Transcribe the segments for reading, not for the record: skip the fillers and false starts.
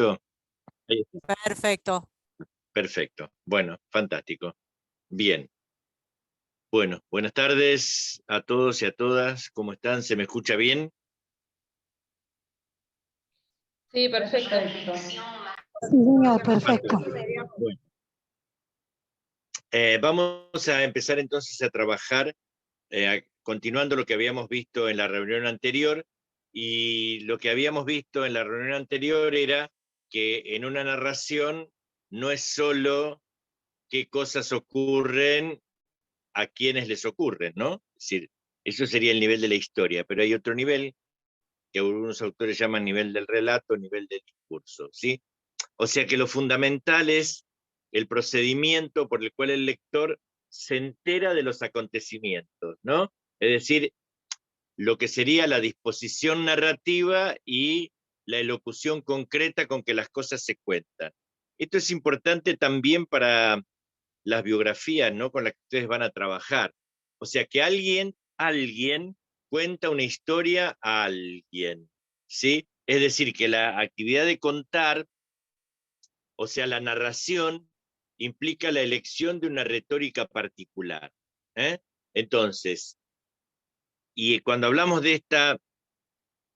¿Correcto? Ahí está. Perfecto. Perfecto. Bueno, fantástico. Bien. Bueno, buenas tardes a todos y a todas. ¿Cómo están? ¿Se me escucha bien? Sí, perfecto. Sí, señor, perfecto. Bueno, vamos a empezar entonces a trabajar, continuando lo que habíamos visto en la reunión anterior. Y lo que habíamos visto en la reunión anterior era que en una narración no es solo qué cosas ocurren a quienes les ocurren, ¿no? Es decir, eso sería el nivel de la historia, pero hay otro nivel que algunos autores llaman nivel del relato, nivel del discurso, ¿sí? O sea que lo fundamental es el procedimiento por el cual el lector se entera de los acontecimientos, ¿no? Es decir, lo que sería la disposición narrativa y la elocución concreta con que las cosas se cuentan. Esto es importante también para las biografías, ¿no? Con las que ustedes van a trabajar. O sea, que alguien cuenta una historia a alguien, ¿sí? Es decir, que la actividad de contar, o sea, la narración, implica la elección de una retórica particular. ¿Eh? Entonces, y cuando hablamos de esta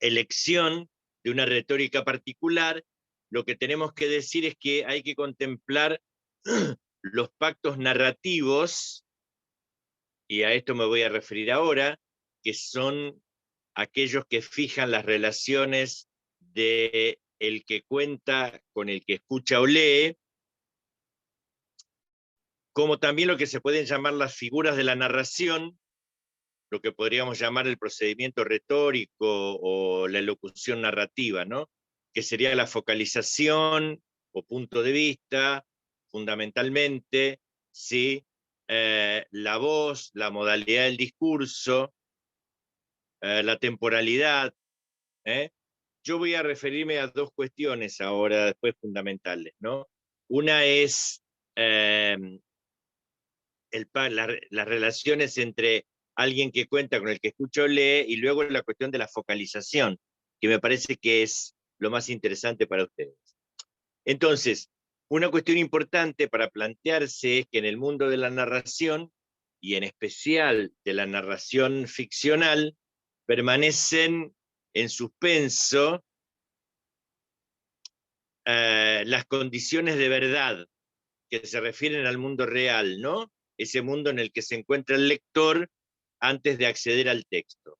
elección de una retórica particular, lo que tenemos que decir es que hay que contemplar los pactos narrativos, y a esto me voy a referir ahora, que son aquellos que fijan las relaciones de el que cuenta con el que escucha o lee, como también lo que se pueden llamar las figuras de la narración, lo que podríamos llamar el procedimiento retórico o la elocución narrativa, ¿no? Que sería la focalización o punto de vista, fundamentalmente, ¿sí? La voz, la modalidad del discurso, la temporalidad. ¿Eh? Yo voy a referirme a dos cuestiones ahora, después fundamentales, ¿no? Una es eh, las relaciones entre alguien que cuenta con el que escucha o lee, y luego la cuestión de la focalización, que me parece que es lo más interesante para ustedes. Entonces, una cuestión importante para plantearse es que en el mundo de la narración, y en especial de la narración ficcional, permanecen en suspenso las condiciones de verdad que se refieren al mundo real, ¿no? Ese mundo en el que se encuentra el lector antes de acceder al texto.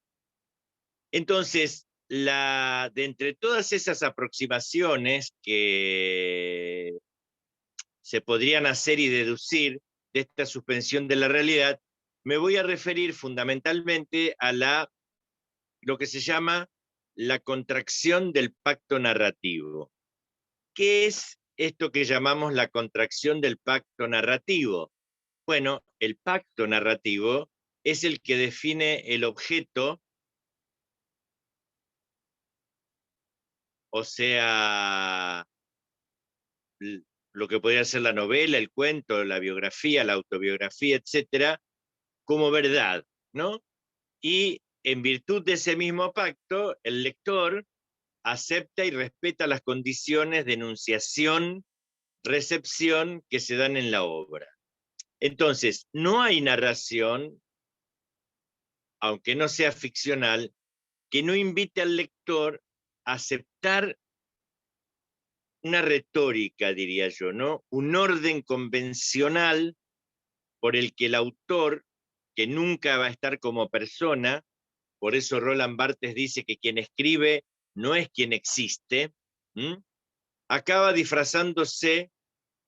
Entonces, de entre todas esas aproximaciones que se podrían hacer y deducir de esta suspensión de la realidad, me voy a referir fundamentalmente a lo que se llama la contracción del pacto narrativo. ¿Qué es esto que llamamos la contracción del pacto narrativo? Bueno, el pacto narrativo es el que define el objeto, o sea, lo que podría ser la novela, el cuento, la biografía, la autobiografía, etcétera, como verdad, ¿no? Y en virtud de ese mismo pacto, el lector acepta y respeta las condiciones de enunciación, recepción que se dan en la obra. Entonces, no hay narración, aunque no sea ficcional, que no invite al lector a aceptar una retórica, diría yo, ¿no? Un orden convencional por el que el autor, que nunca va a estar como persona, por eso Roland Barthes dice que quien escribe no es quien existe, acaba disfrazándose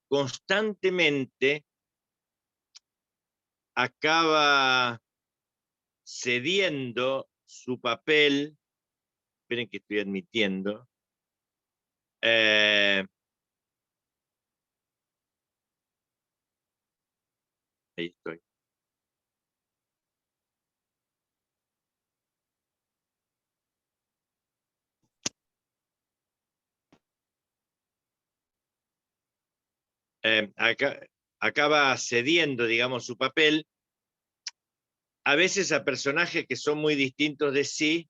constantemente, acaba cediendo su papel. Esperen que estoy admitiendo. Ahí estoy. Acaba cediendo, digamos, su papel, a veces a personajes que son muy distintos de sí,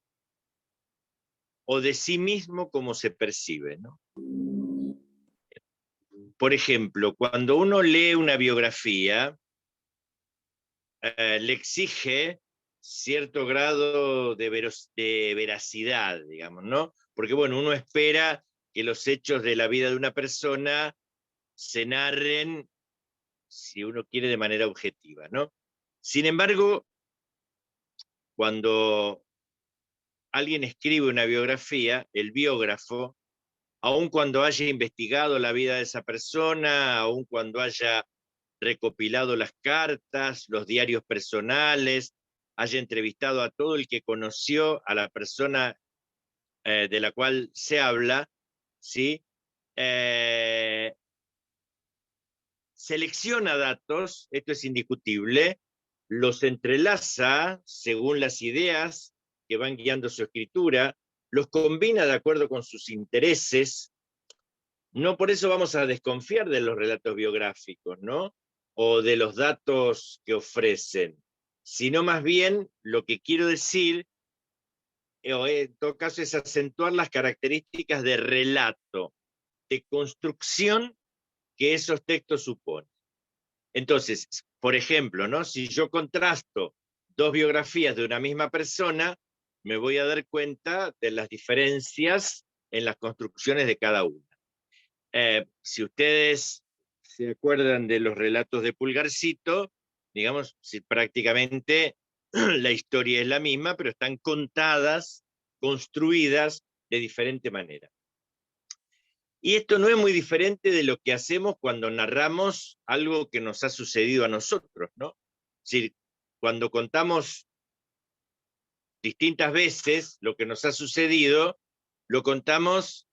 o de sí mismo como se percibe, ¿no? por ejemplo, cuando uno lee una biografía, le exige cierto grado de veracidad, digamos, ¿no? Porque, bueno, uno espera que los hechos de la vida de una persona se narren, si uno quiere, de manera objetiva, ¿no? Sin embargo, cuando alguien escribe una biografía, el biógrafo, aun cuando haya investigado la vida de esa persona, aun cuando haya recopilado las cartas, los diarios personales, haya entrevistado a todo el que conoció a la persona de la cual se habla, ¿sí? Selecciona datos, esto es indiscutible, los entrelaza según las ideas que van guiando su escritura, los combina de acuerdo con sus intereses. No por eso vamos a desconfiar de los relatos biográficos, ¿no? O de los datos que ofrecen, sino más bien lo que quiero decir, en todo caso, es acentuar las características de relato, de construcción que esos textos suponen. Entonces, por ejemplo, ¿no? Si yo contrasto dos biografías de una misma persona, me voy a dar cuenta de las diferencias en las construcciones de cada una. Si ustedes se acuerdan de los relatos de Pulgarcito, digamos, si prácticamente la historia es la misma, pero están contadas, construidas de diferente manera. Y esto no es muy diferente de lo que hacemos cuando narramos algo que nos ha sucedido a nosotros, ¿no? Es decir, cuando contamos distintas veces lo que nos ha sucedido, lo contamos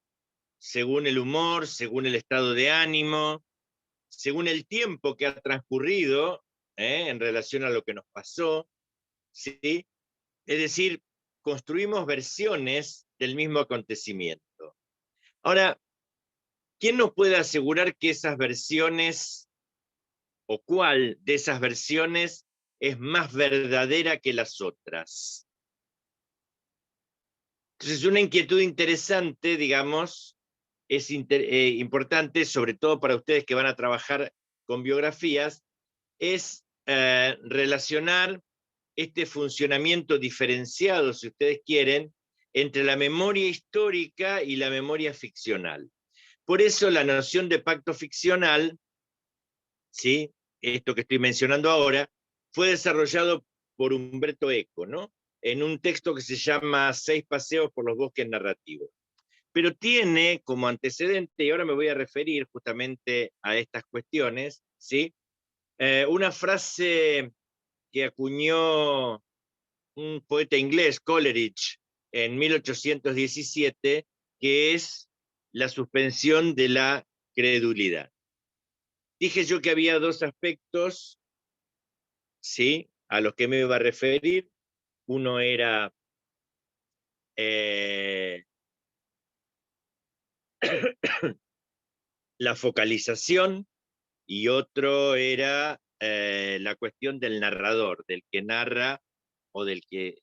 según el humor, según el estado de ánimo, según el tiempo que ha transcurrido en relación a lo que nos pasó, ¿sí? Es decir, construimos versiones del mismo acontecimiento. Ahora, ¿quién nos puede asegurar que esas versiones, o cuál de esas versiones, es más verdadera que las otras? Entonces, una inquietud interesante, digamos, es importante, sobre todo para ustedes que van a trabajar con biografías, es relacionar este funcionamiento diferenciado, si ustedes quieren, entre la memoria histórica y la memoria ficcional. Por eso la noción de pacto ficcional, ¿sí? Esto que estoy mencionando ahora, fue desarrollado por Umberto Eco, ¿no? En un texto que se llama 6 paseos por los bosques narrativos. Pero tiene como antecedente, y ahora me voy a referir justamente a estas cuestiones, ¿sí? Una frase que acuñó un poeta inglés, Coleridge, en 1817, que es la suspensión de la credulidad. Dije yo que había dos aspectos, ¿sí?, a los que me iba a referir. Uno era la focalización y otro era la cuestión del narrador, del que narra o del que,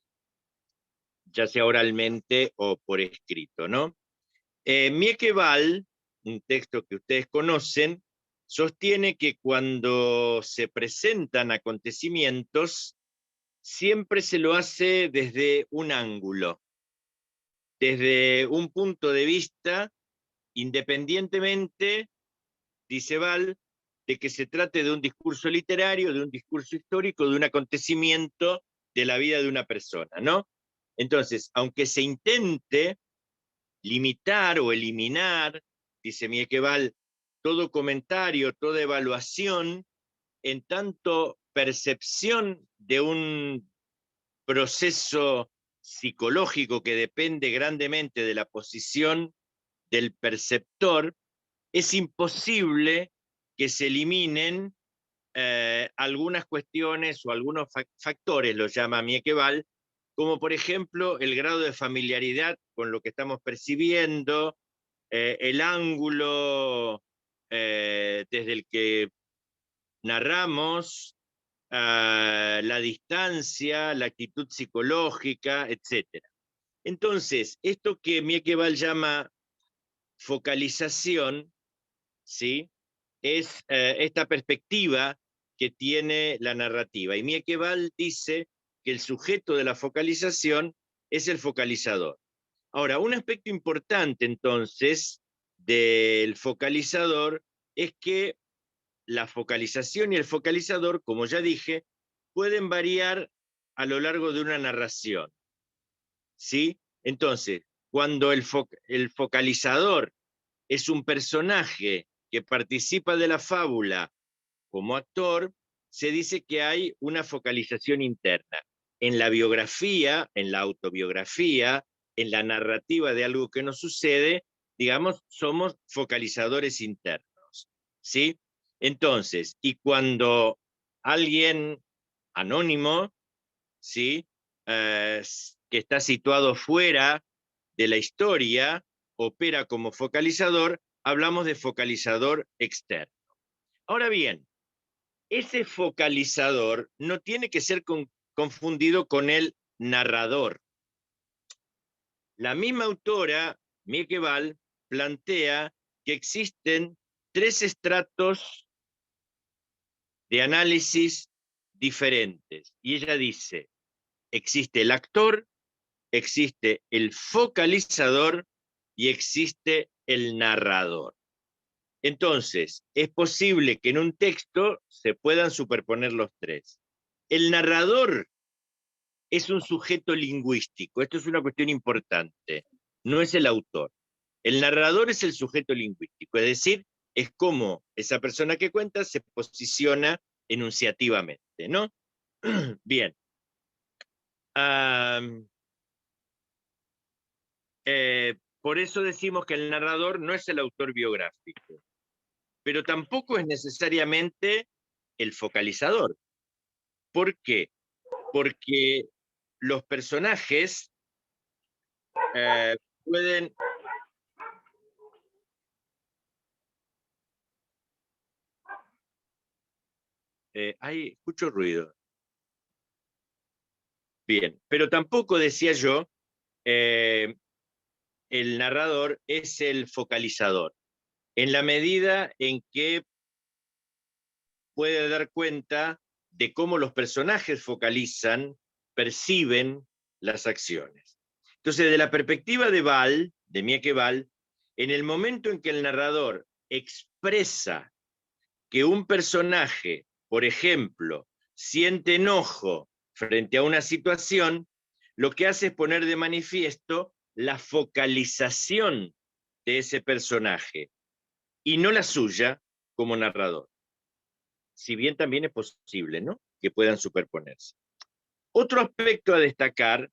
ya sea oralmente o por escrito, ¿no? Miekeval, un texto que ustedes conocen, sostiene que cuando se presentan acontecimientos, siempre se lo hace desde un ángulo, desde un punto de vista, independientemente, dice Val, de que se trate de un discurso literario, de un discurso histórico, de un acontecimiento de la vida de una persona, ¿no? Entonces, aunque se intente limitar o eliminar, dice Miekeval, todo comentario, toda evaluación, en tanto percepción de un proceso psicológico que depende grandemente de la posición del perceptor, es imposible que se eliminen algunas cuestiones o algunos factores, lo llama Miekeval, como por ejemplo el grado de familiaridad con lo que estamos percibiendo, el ángulo desde el que narramos, la distancia, la actitud psicológica, etc. Entonces, esto que Miekeval llama focalización, ¿sí?, es esta perspectiva que tiene la narrativa. Y Miekeval dice que el sujeto de la focalización es el focalizador. Ahora, un aspecto importante entonces del focalizador es que la focalización y el focalizador, como ya dije, pueden variar a lo largo de una narración, ¿sí? Entonces, cuando el focalizador es un personaje que participa de la fábula como actor, se dice que hay una focalización interna. En la biografía, en la autobiografía, en la narrativa de algo que nos sucede, digamos, somos focalizadores internos, ¿sí? Entonces, y cuando alguien anónimo, ¿sí? Que está situado fuera de la historia, opera como focalizador, hablamos de focalizador externo. Ahora bien, ese focalizador no tiene que ser confundido con el narrador. La misma autora, Miekeval, plantea que existen 3 estratos de análisis diferentes. Y ella dice, existe el actor, existe el focalizador y existe el narrador. Entonces, es posible que en un texto se puedan superponer los 3. El narrador es un sujeto lingüístico, esto es una cuestión importante, no es el autor. El narrador es el sujeto lingüístico, es decir, es como esa persona que cuenta se posiciona enunciativamente, ¿no? Bien. Por eso decimos que el narrador no es el autor biográfico, pero tampoco es necesariamente el focalizador. ¿Por qué? Porque los personajes pueden... escucho ruido. Bien, pero tampoco decía yo, el narrador es el focalizador, en la medida en que puede dar cuenta de cómo los personajes focalizan, perciben las acciones. Entonces, de la perspectiva de Val, de Miekeval, en el momento en que el narrador expresa que un personaje, por ejemplo, siente enojo frente a una situación, lo que hace es poner de manifiesto la focalización de ese personaje y no la suya como narrador. Si bien también es posible, ¿no?, que puedan superponerse. Otro aspecto a destacar,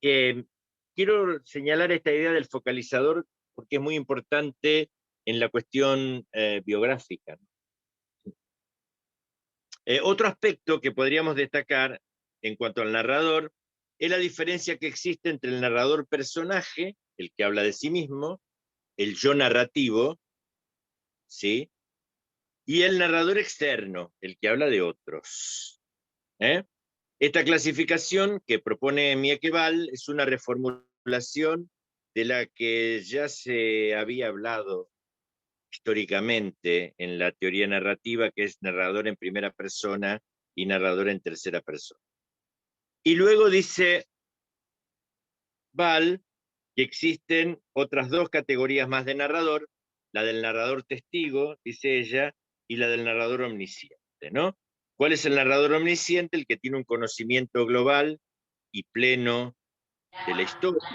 quiero señalar esta idea del focalizador porque es muy importante en la cuestión biográfica. Otro aspecto que podríamos destacar en cuanto al narrador es la diferencia que existe entre el narrador personaje, el que habla de sí mismo, el yo narrativo, ¿sí?, y el narrador externo, el que habla de otros. Esta clasificación que propone Miekeval es una reformulación de la que ya se había hablado históricamente en la teoría narrativa, que es narrador en primera persona y narrador en tercera persona. Y luego dice Val que existen otras 2 categorías más de narrador, la del narrador testigo, dice ella, y la del narrador omnisciente, ¿no? ¿Cuál es el narrador omnisciente? El que tiene un conocimiento global y pleno de la historia.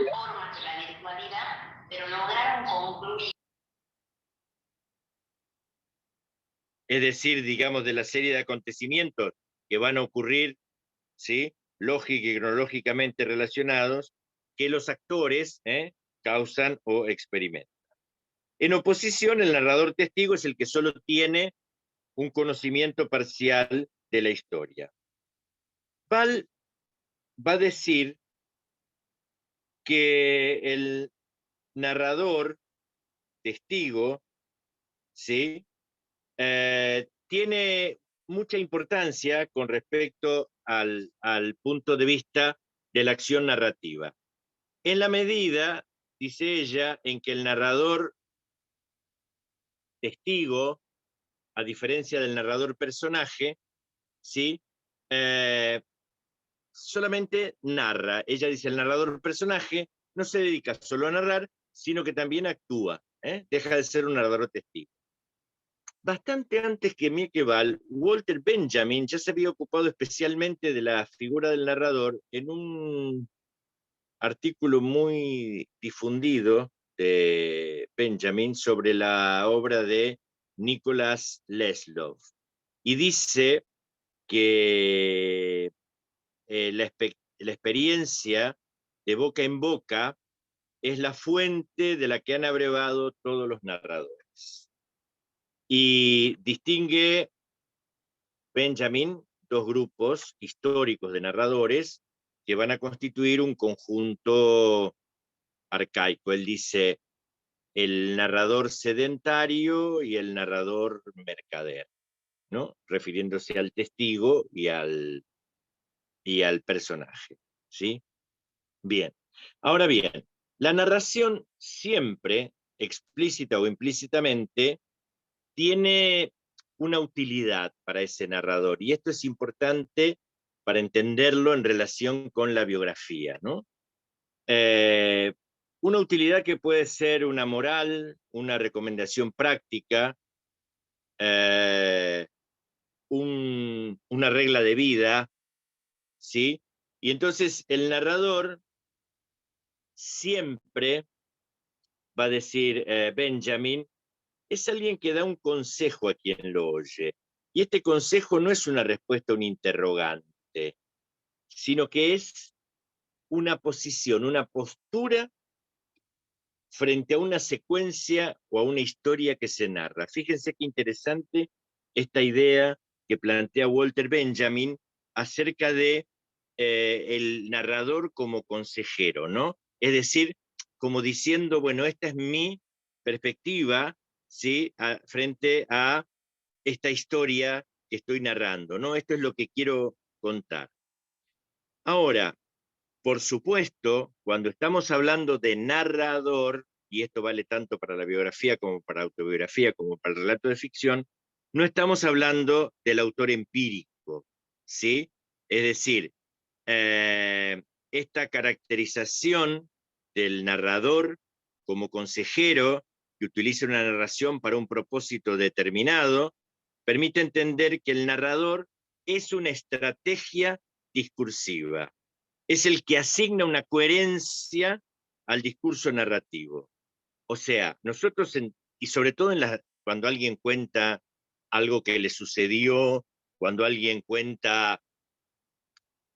Es decir, digamos, de la serie de acontecimientos que van a ocurrir, ¿sí?, lógica y cronológicamente relacionados, que los actores causan o experimentan. En oposición, el narrador testigo es el que solo tiene un conocimiento parcial de la historia. Val va a decir que el narrador testigo, ¿sí?, tiene mucha importancia con respecto al punto de vista de la acción narrativa. En la medida, dice ella, en que el narrador testigo a diferencia del narrador personaje, ¿sí? Eh, solamente narra. Ella dice, el narrador personaje no se dedica solo a narrar, sino que también actúa, ¿eh? Deja de ser un narrador testigo. Bastante antes que Miekeval, Walter Benjamin ya se había ocupado especialmente de la figura del narrador en un artículo muy difundido de Benjamin sobre la obra de Nicholas Leslow. Y dice que la experiencia de boca en boca es la fuente de la que han abrevado todos los narradores. Y distingue Benjamin dos grupos históricos de narradores que van a constituir un conjunto arcaico. Él dice el narrador sedentario y el narrador mercader, ¿no? Refiriéndose al testigo y al personaje, ¿sí? Bien. Ahora bien, la narración siempre, explícita o implícitamente, tiene una utilidad para ese narrador, y esto es importante para entenderlo en relación con la biografía, ¿no? Una utilidad que puede ser una moral, una recomendación práctica, eh, una regla de vida, ¿sí? Y entonces el narrador siempre, va a decir Benjamin, es alguien que da un consejo a quien lo oye. Y este consejo no es una respuesta a un interrogante, sino que es una posición, una postura frente a una secuencia o a una historia que se narra. Fíjense qué interesante esta idea que plantea Walter Benjamin acerca de el narrador como consejero, ¿no? Es decir, como diciendo, bueno, esta es mi perspectiva, ¿sí? Frente a esta historia que estoy narrando, ¿no? Esto es lo que quiero contar. Ahora, por supuesto, cuando estamos hablando de narrador, y esto vale tanto para la biografía como para la autobiografía, como para el relato de ficción, no estamos hablando del autor empírico, ¿sí? Es decir, esta caracterización del narrador como consejero que utiliza una narración para un propósito determinado, permite entender que el narrador es una estrategia discursiva, es el que asigna una coherencia al discurso narrativo. O sea, nosotros, y sobre todo cuando alguien cuenta algo que le sucedió, cuando alguien cuenta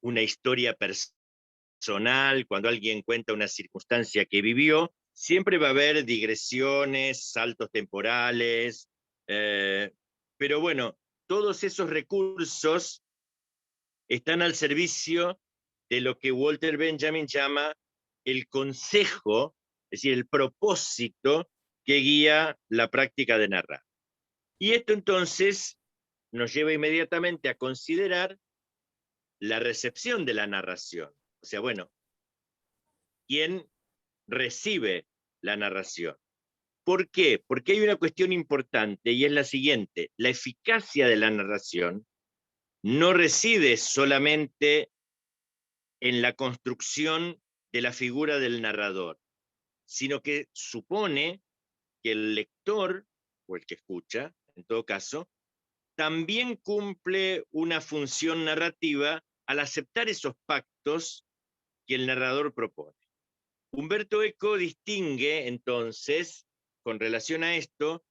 una historia personal, cuando alguien cuenta una circunstancia que vivió, siempre va a haber digresiones, saltos temporales, pero bueno, todos esos recursos están al servicio de lo que Walter Benjamin llama el consejo, es decir, el propósito que guía la práctica de narrar. Y esto entonces nos lleva inmediatamente a considerar la recepción de la narración. O sea, bueno, ¿quién recibe la narración? ¿Por qué? Porque hay una cuestión importante y es la siguiente: la eficacia de la narración no reside solamente en la construcción de la figura del narrador, sino que supone que el lector, o el que escucha, en todo caso, también cumple una función narrativa al aceptar esos pactos que el narrador propone. Humberto Eco distingue entonces, con relación a esto,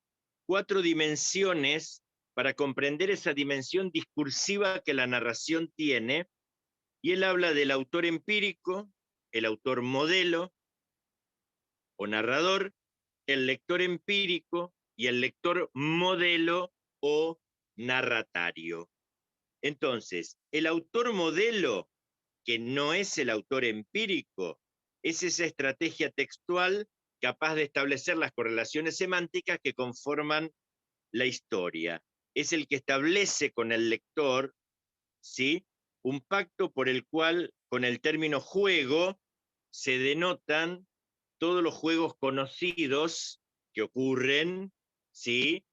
4 dimensiones para comprender esa dimensión discursiva que la narración tiene, y él habla del autor empírico, el autor modelo o narrador, el lector empírico y el lector modelo o narratario. Entonces, el autor modelo, que no es el autor empírico, es esa estrategia textual capaz de establecer las correlaciones semánticas que conforman la historia. Es el que establece con el lector, ¿sí?, un pacto por el cual, con el término juego, se denotan todos los juegos conocidos que ocurren, ¿sí?,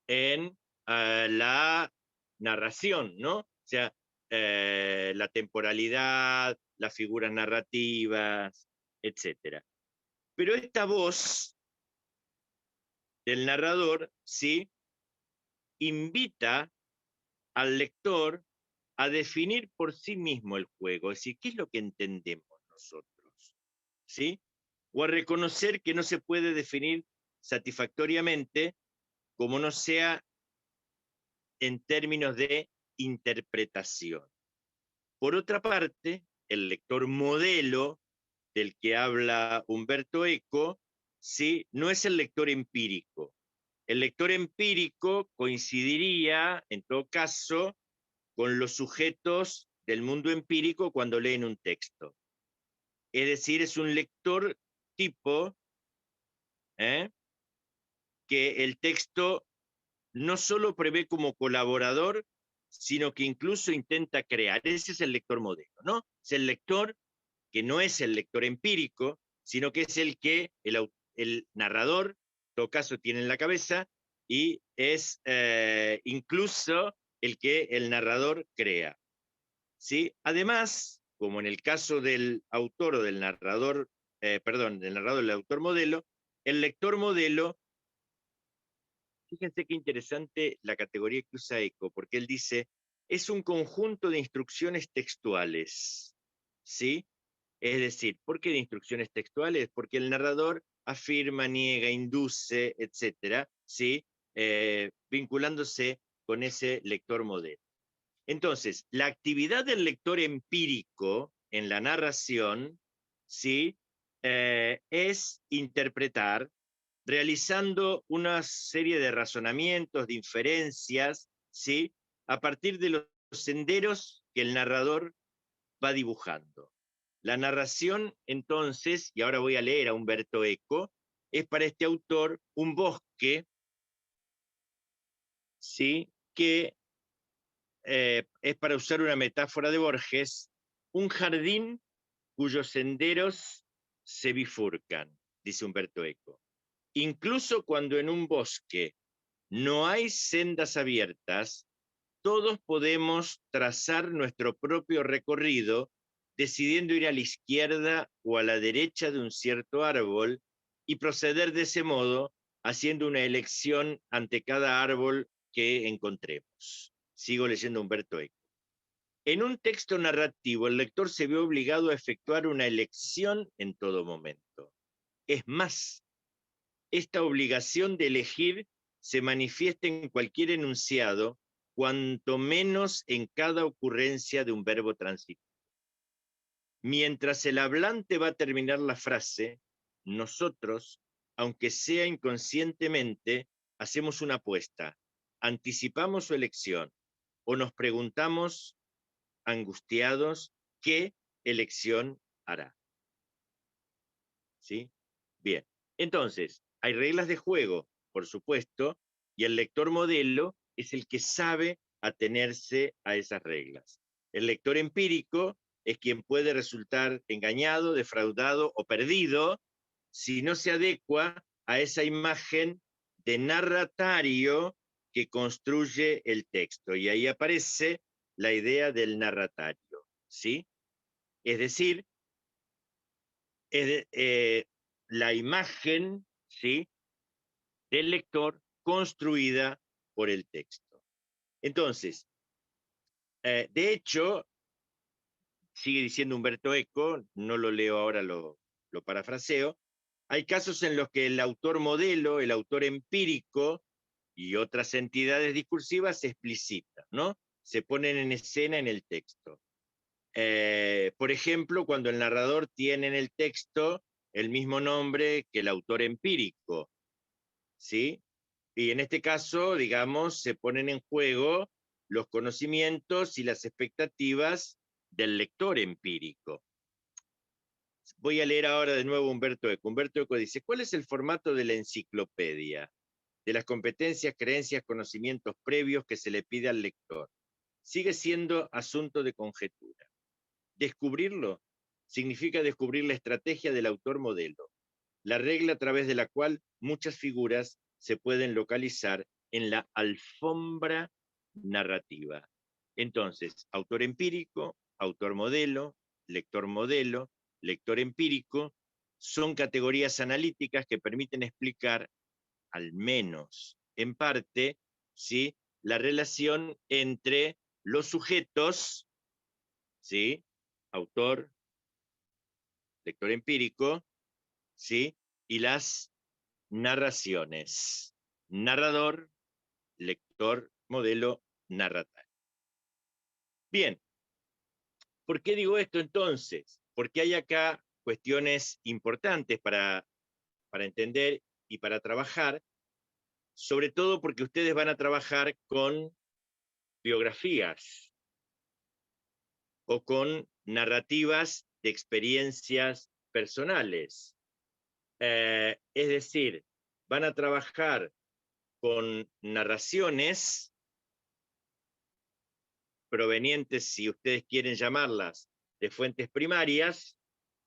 en la narración, ¿no? O sea, la temporalidad, las figuras narrativas, etc. Pero esta voz del narrador, ¿sí?, invita al lector a definir por sí mismo el juego, es decir, ¿qué es lo que entendemos nosotros? ¿Sí? O a reconocer que no se puede definir satisfactoriamente como no sea en términos de interpretación. Por otra parte, el lector modelo del que habla Umberto Eco, ¿sí?, no es el lector empírico. El lector empírico coincidiría, en todo caso, con los sujetos del mundo empírico cuando leen un texto. Es decir, es un lector tipo, ¿eh?, que el texto no solo prevé como colaborador, sino que incluso intenta crear. Ese es el lector modelo, ¿no? Es el lector que no es el lector empírico, sino que es el que el narrador, en todo caso, tiene en la cabeza, y es incluso el que el narrador crea, ¿sí? Además, como en el caso del autor o del narrador, del narrador del autor modelo, el lector modelo, fíjense qué interesante la categoría que usa Eco, porque él dice, es un conjunto de instrucciones textuales, ¿sí? Es decir, ¿por qué de instrucciones textuales? Porque el narrador afirma, niega, induce, etcétera, ¿sí? Vinculándose con ese lector modelo. Entonces, la actividad del lector empírico en la narración, ¿sí?, es interpretar, realizando una serie de razonamientos, de inferencias, ¿sí?, a partir de los senderos que el narrador va dibujando. La narración, entonces, y ahora voy a leer a Umberto Eco, es para este autor un bosque, ¿sí?, que es, para usar una metáfora de Borges, un jardín cuyos senderos se bifurcan, dice Umberto Eco. Incluso cuando en un bosque no hay sendas abiertas, todos podemos trazar nuestro propio recorrido, decidiendo ir a la izquierda o a la derecha de un cierto árbol y proceder de ese modo, haciendo una elección ante cada árbol que encontremos. Sigo leyendo Umberto Eco. En un texto narrativo, el lector se ve obligado a efectuar una elección en todo momento. Es más, esta obligación de elegir se manifiesta en cualquier enunciado, cuanto menos en cada ocurrencia de un verbo transitivo. Mientras el hablante va a terminar la frase, nosotros, aunque sea inconscientemente, hacemos una apuesta, anticipamos su elección o nos preguntamos, angustiados, ¿qué elección hará? ¿Sí? Bien, entonces, hay reglas de juego, por supuesto, y el lector modelo es el que sabe atenerse a esas reglas. El lector empírico es quien puede resultar engañado, defraudado o perdido si no se adecua a esa imagen de narratario que construye el texto. Y ahí aparece la idea del narratario, ¿sí? Es decir, la imagen, ¿sí?, del lector construida por el texto. Entonces, de hecho, sigue diciendo Umberto Eco, no lo leo ahora, lo parafraseo, hay casos en los que el autor modelo, el autor empírico y otras entidades discursivas se explicitan, ¿no? Se ponen en escena en el texto. Por ejemplo, cuando el narrador tiene en el texto el mismo nombre que el autor empírico, ¿sí? Y en este caso, digamos, se ponen en juego los conocimientos y las expectativas del lector empírico. Voy a leer ahora de nuevo Umberto Eco. Umberto Eco dice, ¿cuál es el formato de la enciclopedia? De las competencias, creencias, conocimientos previos que se le pide al lector. Sigue siendo asunto de conjetura. Descubrirlo significa descubrir la estrategia del autor modelo, la regla a través de la cual muchas figuras se pueden localizar en la alfombra narrativa. Entonces, autor empírico, autor modelo, lector empírico, son categorías analíticas que permiten explicar, al menos en parte, ¿sí?, la relación entre los sujetos, ¿sí?, autor, lector empírico, ¿sí?, y las narraciones, narrador, lector, modelo, narratario. Bien, ¿por qué digo esto entonces? Porque hay acá cuestiones importantes para entender y para trabajar, sobre todo porque ustedes van a trabajar con biografías o con narrativas de experiencias personales. Es decir, van a trabajar con narraciones provenientes, si ustedes quieren llamarlas, de fuentes primarias,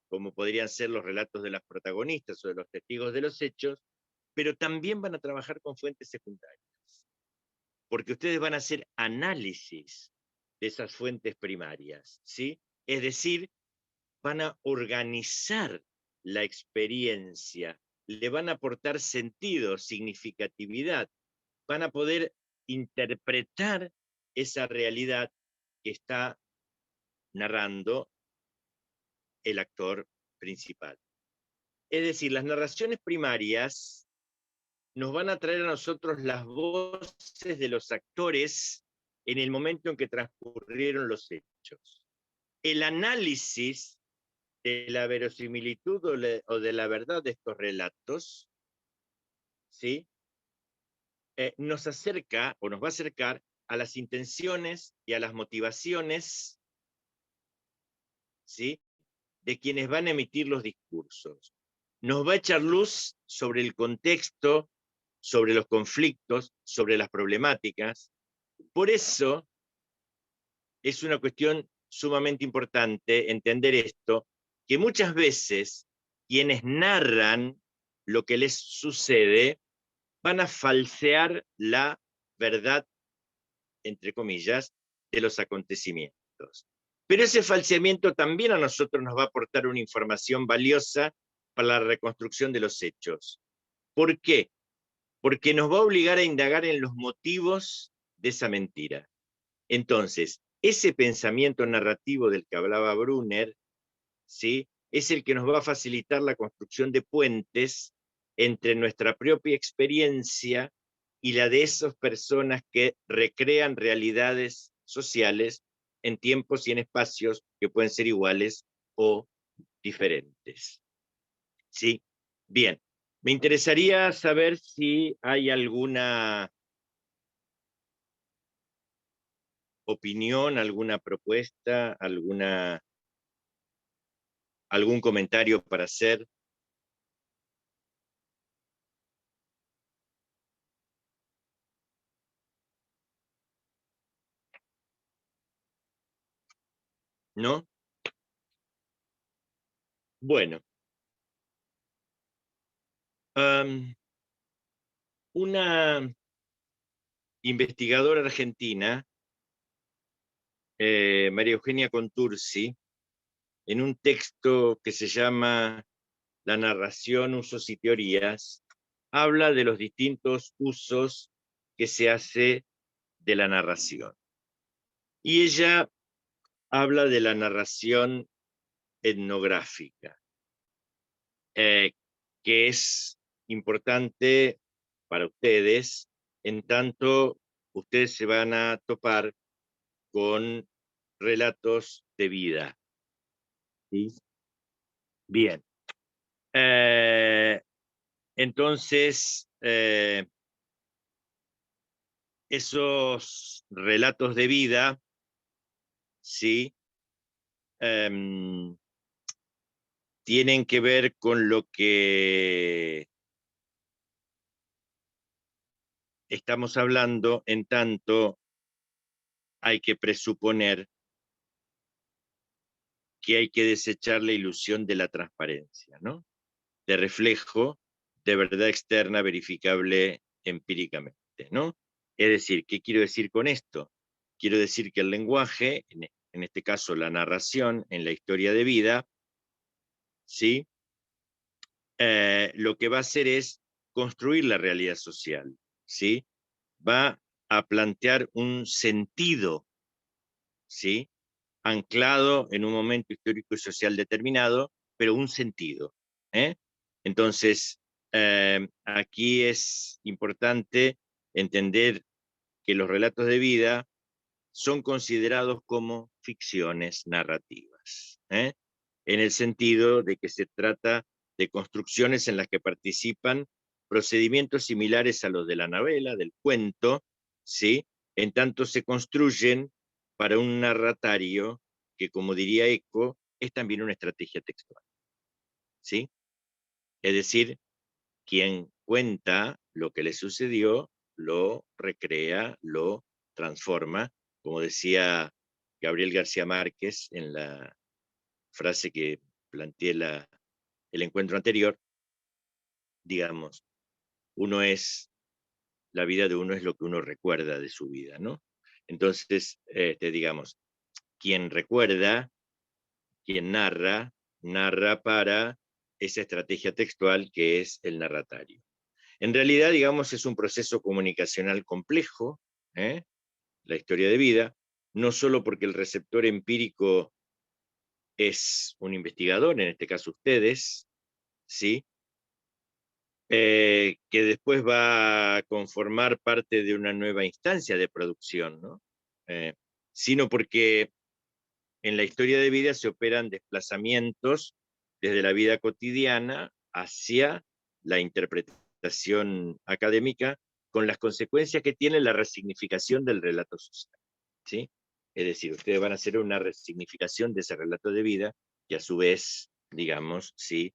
como podrían ser los relatos de las protagonistas o de los testigos de los hechos, pero también van a trabajar con fuentes secundarias, porque ustedes van a hacer análisis de esas fuentes primarias, ¿sí? Es decir, van a organizar la experiencia, le van a aportar sentido, significatividad, van a poder interpretar esa realidad que está narrando el actor principal. Es decir, las narraciones primarias nos van a traer a nosotros las voces de los actores en el momento en que transcurrieron los hechos. El análisis de la verosimilitud o de la verdad de estos relatos, ¿sí?, nos acerca o nos va a acercar a las intenciones y a las motivaciones, ¿sí?, de quienes van a emitir los discursos. Nos va a echar luz sobre el contexto, sobre los conflictos, sobre las problemáticas. Por eso es una cuestión sumamente importante entender esto, que muchas veces quienes narran lo que les sucede van a falsear la verdad, entre comillas, de los acontecimientos. Pero ese falseamiento también a nosotros nos va a aportar una información valiosa para la reconstrucción de los hechos. ¿Por qué? Porque nos va a obligar a indagar en los motivos de esa mentira. Entonces, ese pensamiento narrativo del que hablaba Brunner, ¿sí?, es el que nos va a facilitar la construcción de puentes entre nuestra propia experiencia y la de esas personas que recrean realidades sociales en tiempos y en espacios que pueden ser iguales o diferentes. ¿Sí? Bien, me interesaría saber si hay alguna opinión, alguna propuesta, algún comentario para hacer. ¿No? Bueno. Una investigadora argentina, María Eugenia Contursi, en un texto que se llama La narración, usos y teorías, habla de los distintos usos que se hace de la narración. Y ella habla de la narración etnográfica, que es importante para ustedes, en tanto ustedes se van a topar con relatos de vida. ¿Sí? Bien. Entonces, esos relatos de vida, ¿sí?, tienen que ver con lo que estamos hablando, en tanto hay que presuponer que hay que desechar la ilusión de la transparencia, ¿no?, de reflejo de verdad externa verificable empíricamente. transparente, ¿no? Es decir, ¿qué quiero decir con esto? Quiero decir que el lenguaje, en este caso la narración en la historia de vida, ¿sí? Lo que va a hacer es construir la realidad social, ¿sí? Va a plantear un sentido, ¿sí? Anclado en un momento histórico y social determinado, pero un sentido, ¿eh? Entonces, aquí es importante entender que los relatos de vida son considerados como ficciones narrativas, ¿eh? En el sentido de que se trata de construcciones en las que participan procedimientos similares a los de la novela, del cuento, ¿sí? En tanto se construyen para un narratario que, como diría Eco, es también una estrategia textual, ¿sí? Es decir, quien cuenta lo que le sucedió, lo recrea, lo transforma, como decía Gabriel García Márquez en la frase que planteé el encuentro anterior, digamos, la vida de uno es lo que uno recuerda de su vida, ¿no? Entonces, digamos, quien recuerda, quien narra, narra para esa estrategia textual que es el narratario. En realidad, digamos, es un proceso comunicacional complejo, ¿eh? La historia de vida, no solo porque el receptor empírico es un investigador, en este caso ustedes, ¿sí? Que después va a conformar parte de una nueva instancia de producción, ¿no? Eh, Sino porque en la historia de vida se operan desplazamientos desde la vida cotidiana hacia la interpretación académica, con las consecuencias que tiene la resignificación del relato social, ¿sí? Es decir, ustedes van a hacer una resignificación de ese relato de vida que a su vez, digamos, sí,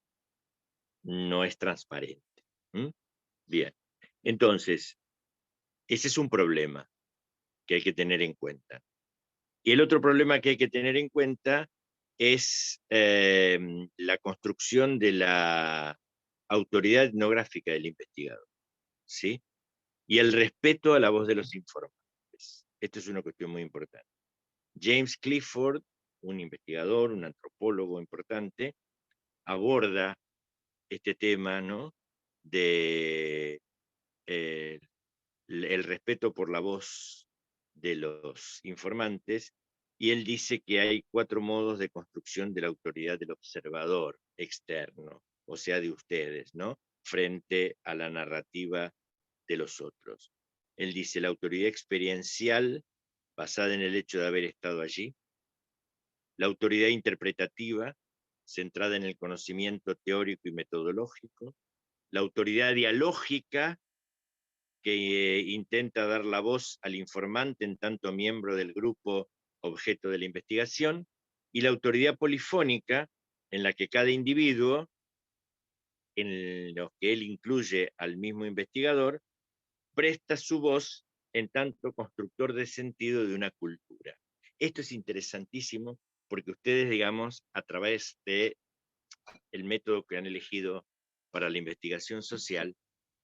no es transparente. ¿Mm? Bien, entonces, ese es un problema que hay que tener en cuenta. Y el otro problema que hay que tener en cuenta es la construcción de la autoridad etnográfica del investigador, ¿sí? Y el respeto a la voz de los informantes. Esto es una cuestión muy importante. James Clifford, un investigador, un antropólogo importante, aborda este tema, ¿no? De el respeto por la voz de los informantes, y él dice que hay 4 modos de construcción de la autoridad del observador externo, o sea, de ustedes, ¿no? Frente a la narrativa de los otros. Él dice la autoridad experiencial, basada en el hecho de haber estado allí; la autoridad interpretativa, centrada en el conocimiento teórico y metodológico; la autoridad dialógica, que intenta dar la voz al informante en tanto miembro del grupo objeto de la investigación; y la autoridad polifónica, en la que cada individuo, en los que él incluye al mismo investigador, presta su voz en tanto constructor de sentido de una cultura. Esto es interesantísimo porque ustedes, digamos, a través de el método que han elegido para la investigación social,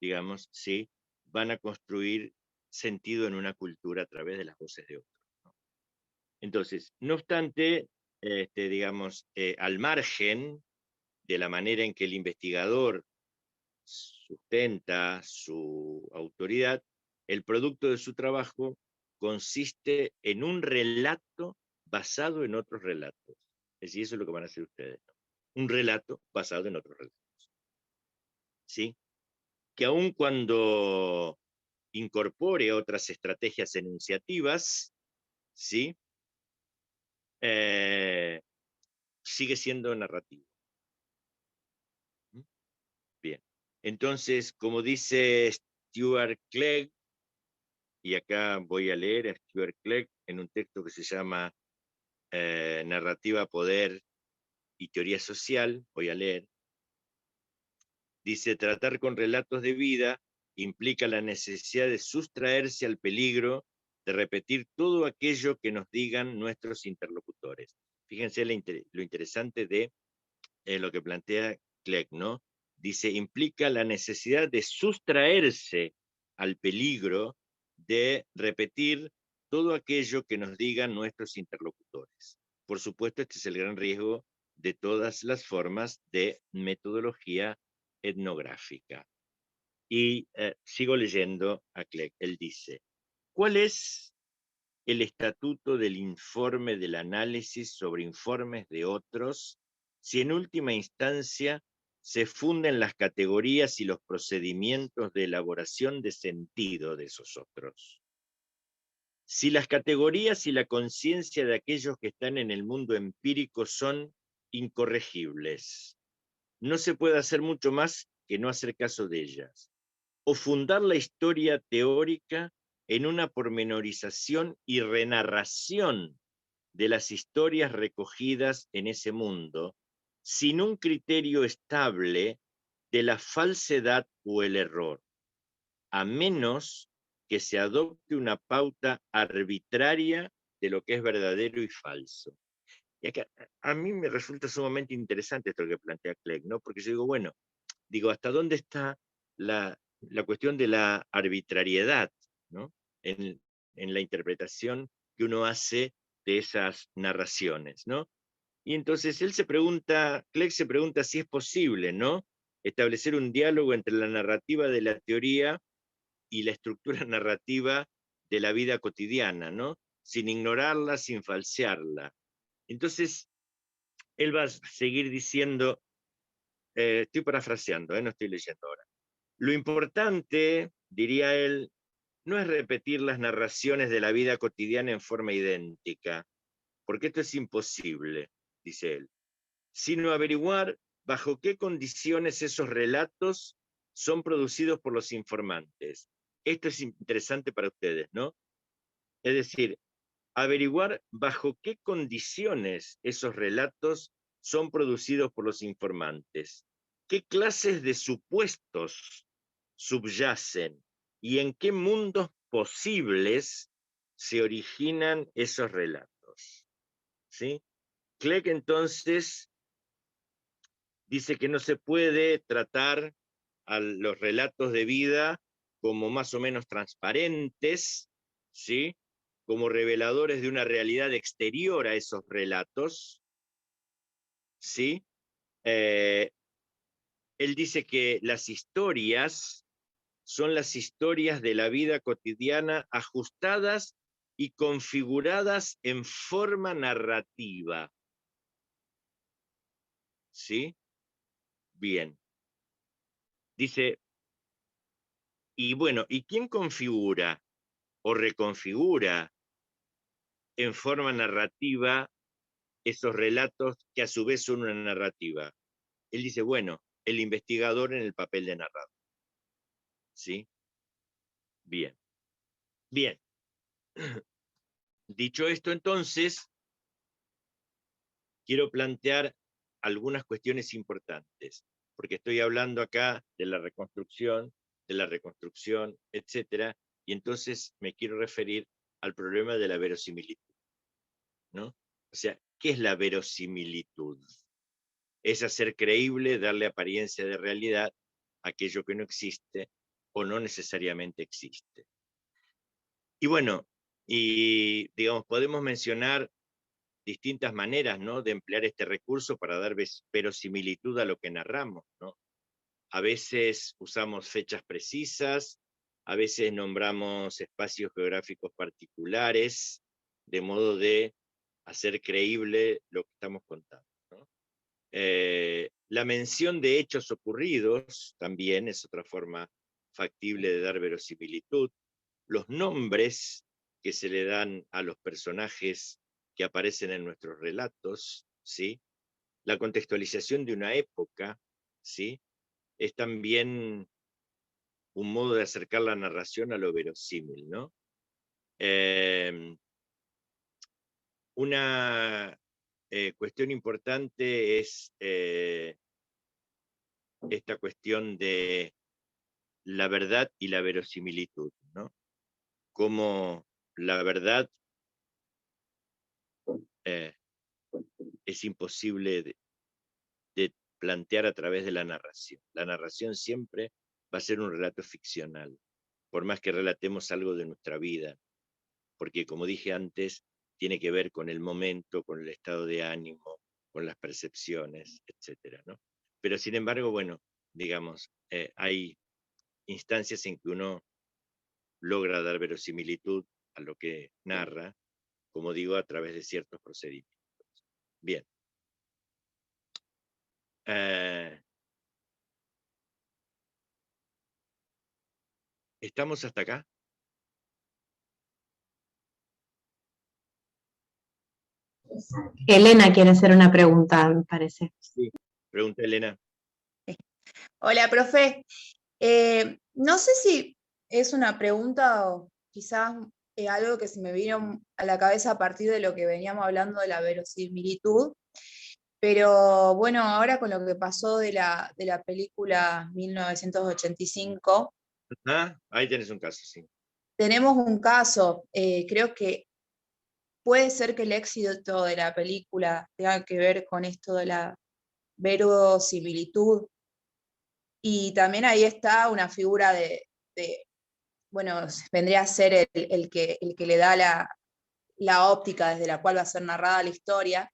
digamos, ¿sí? Van a construir sentido en una cultura a través de las voces de otros, ¿no? Entonces, no obstante, digamos, al margen de la manera en que el investigador sustenta su autoridad, el producto de su trabajo consiste en un relato basado en otros relatos. Es decir, eso es lo que van a hacer ustedes, ¿no? Un relato basado en otros relatos, ¿sí? Que aun cuando incorpore otras estrategias enunciativas, ¿sí? Eh, Sigue siendo narrativo. ¿Mm? Bien. Entonces, como dice Stuart Clegg, y acá voy a leer a Stuart Clegg en un texto que se llama Narrativa, Poder y Teoría Social, voy a leer, dice: tratar con relatos de vida implica la necesidad de sustraerse al peligro de repetir todo aquello que nos digan nuestros interlocutores. Fíjense lo interesante de lo que plantea Clegg, ¿no? Dice, implica la necesidad de sustraerse al peligro de repetir todo aquello que nos digan nuestros interlocutores. Por supuesto, este es el gran riesgo de todas las formas de metodología etnográfica. Y sigo leyendo a Clegg. Él dice, ¿cuál es el estatuto del informe del análisis sobre informes de otros si en última instancia se funden las categorías y los procedimientos de elaboración de sentido de esos otros? Si las categorías y la conciencia de aquellos que están en el mundo empírico son incorregibles, no se puede hacer mucho más que no hacer caso de ellas, o fundar la historia teórica en una pormenorización y renarración de las historias recogidas en ese mundo, sin un criterio estable de la falsedad o el error, a menos que se adopte una pauta arbitraria de lo que es verdadero y falso. Y acá, a mí me resulta sumamente interesante esto que plantea Clegg, ¿no? Porque yo digo, bueno, ¿hasta dónde está la cuestión de la arbitrariedad, ¿no? En la interpretación que uno hace de esas narraciones, ¿no? Y entonces Clegg se pregunta si es posible, ¿no? Establecer un diálogo entre la narrativa de la teoría y la estructura narrativa de la vida cotidiana, ¿no? Sin ignorarla, sin falsearla. Entonces, él va a seguir diciendo, estoy parafraseando, no estoy leyendo ahora. Lo importante, diría él, no es repetir las narraciones de la vida cotidiana en forma idéntica, porque esto es imposible, dice él, sino averiguar bajo qué condiciones esos relatos son producidos por los informantes. Esto es interesante para ustedes, ¿no? Es decir, averiguar bajo qué condiciones esos relatos son producidos por los informantes, qué clases de supuestos subyacen y en qué mundos posibles se originan esos relatos. ¿Sí? Clegg entonces dice que no se puede tratar a los relatos de vida como más o menos transparentes, ¿sí? Como reveladores de una realidad exterior a esos relatos, ¿sí? Él dice que las historias son las historias de la vida cotidiana ajustadas y configuradas en forma narrativa. ¿Sí? Bien. Dice, y bueno, ¿y quién configura o reconfigura en forma narrativa esos relatos que a su vez son una narrativa? Él dice, bueno, el investigador en el papel de narrador. ¿Sí? Bien. Bien. Dicho esto, entonces, quiero plantear algunas cuestiones importantes, porque estoy hablando acá de la reconstrucción, etcétera, y entonces me quiero referir al problema de la verosimilitud, ¿no? O sea, ¿qué es la verosimilitud? Es hacer creíble, darle apariencia de realidad a aquello que no existe o no necesariamente existe. Y bueno, y digamos, podemos mencionar distintas maneras, ¿no?, de emplear este recurso para dar verosimilitud a lo que narramos, ¿no? A veces usamos fechas precisas, a veces nombramos espacios geográficos particulares, de modo de hacer creíble lo que estamos contando, ¿no? La mención de hechos ocurridos también es otra forma factible de dar verosimilitud. Los nombres que se le dan a los personajes que aparecen en nuestros relatos, ¿sí? La contextualización de una época, ¿sí?, es también un modo de acercar la narración a lo verosímil, ¿no? Una cuestión importante es esta cuestión de la verdad y la verosimilitud, ¿no? Cómo la verdad es imposible de plantear a través de la narración. La narración siempre va a ser un relato ficcional. por más que relatemos algo de nuestra vida, porque como dije antes, tiene que ver con el momento, con el estado de ánimo, con las percepciones, etcétera, ¿no? Pero sin embargo, bueno, digamos, hay instancias en que uno logra dar verosimilitud a lo que narra, como digo, a través de ciertos procedimientos. Bien. ¿Estamos hasta acá? Elena quiere hacer una pregunta, me parece. Sí. Pregunta Elena. Hola, profe. No sé si es una pregunta o quizás algo que se me vino a la cabeza a partir de lo que veníamos hablando de la verosimilitud, pero bueno, ahora con lo que pasó de la película 1985, Ah, ahí tienes un caso, sí. tenemos un caso, creo que puede ser que el éxito de la película tenga que ver con esto de la verosimilitud. Y también ahí está una figura bueno, vendría a ser el que le da la óptica desde la cual va a ser narrada la historia.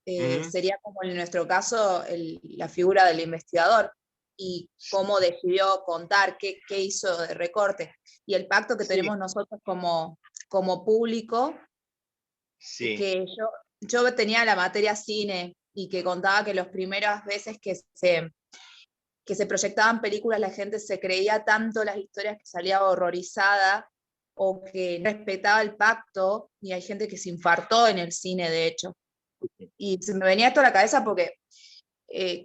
Sería como en nuestro caso la figura del investigador y cómo decidió contar, qué hizo de recorte. Y el pacto que tenemos nosotros como público, que yo tenía la materia cine y que contaba que las primeras veces que se proyectaban películas, la gente se creía tanto las historias que salía horrorizada o que no respetaba el pacto, y hay gente que se infartó en el cine, de hecho. Y se me venía esto a la cabeza porque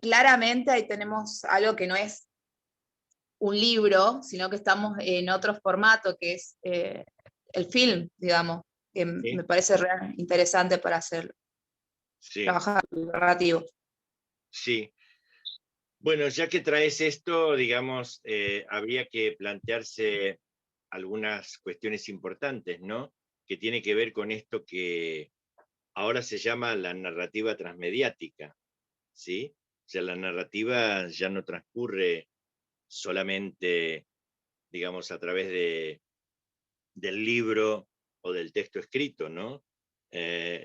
claramente ahí tenemos algo que no es un libro, sino que estamos en otro formato, que es el film, digamos, que me parece interesante para hacer trabajar el narrativo. Sí. Bueno, ya que traes esto, digamos, habría que plantearse algunas cuestiones importantes, ¿no? Que tiene que ver con esto que ahora se llama la narrativa transmediática, ¿sí? O sea, la narrativa ya no transcurre solamente, digamos, a través del libro o del texto escrito, ¿no?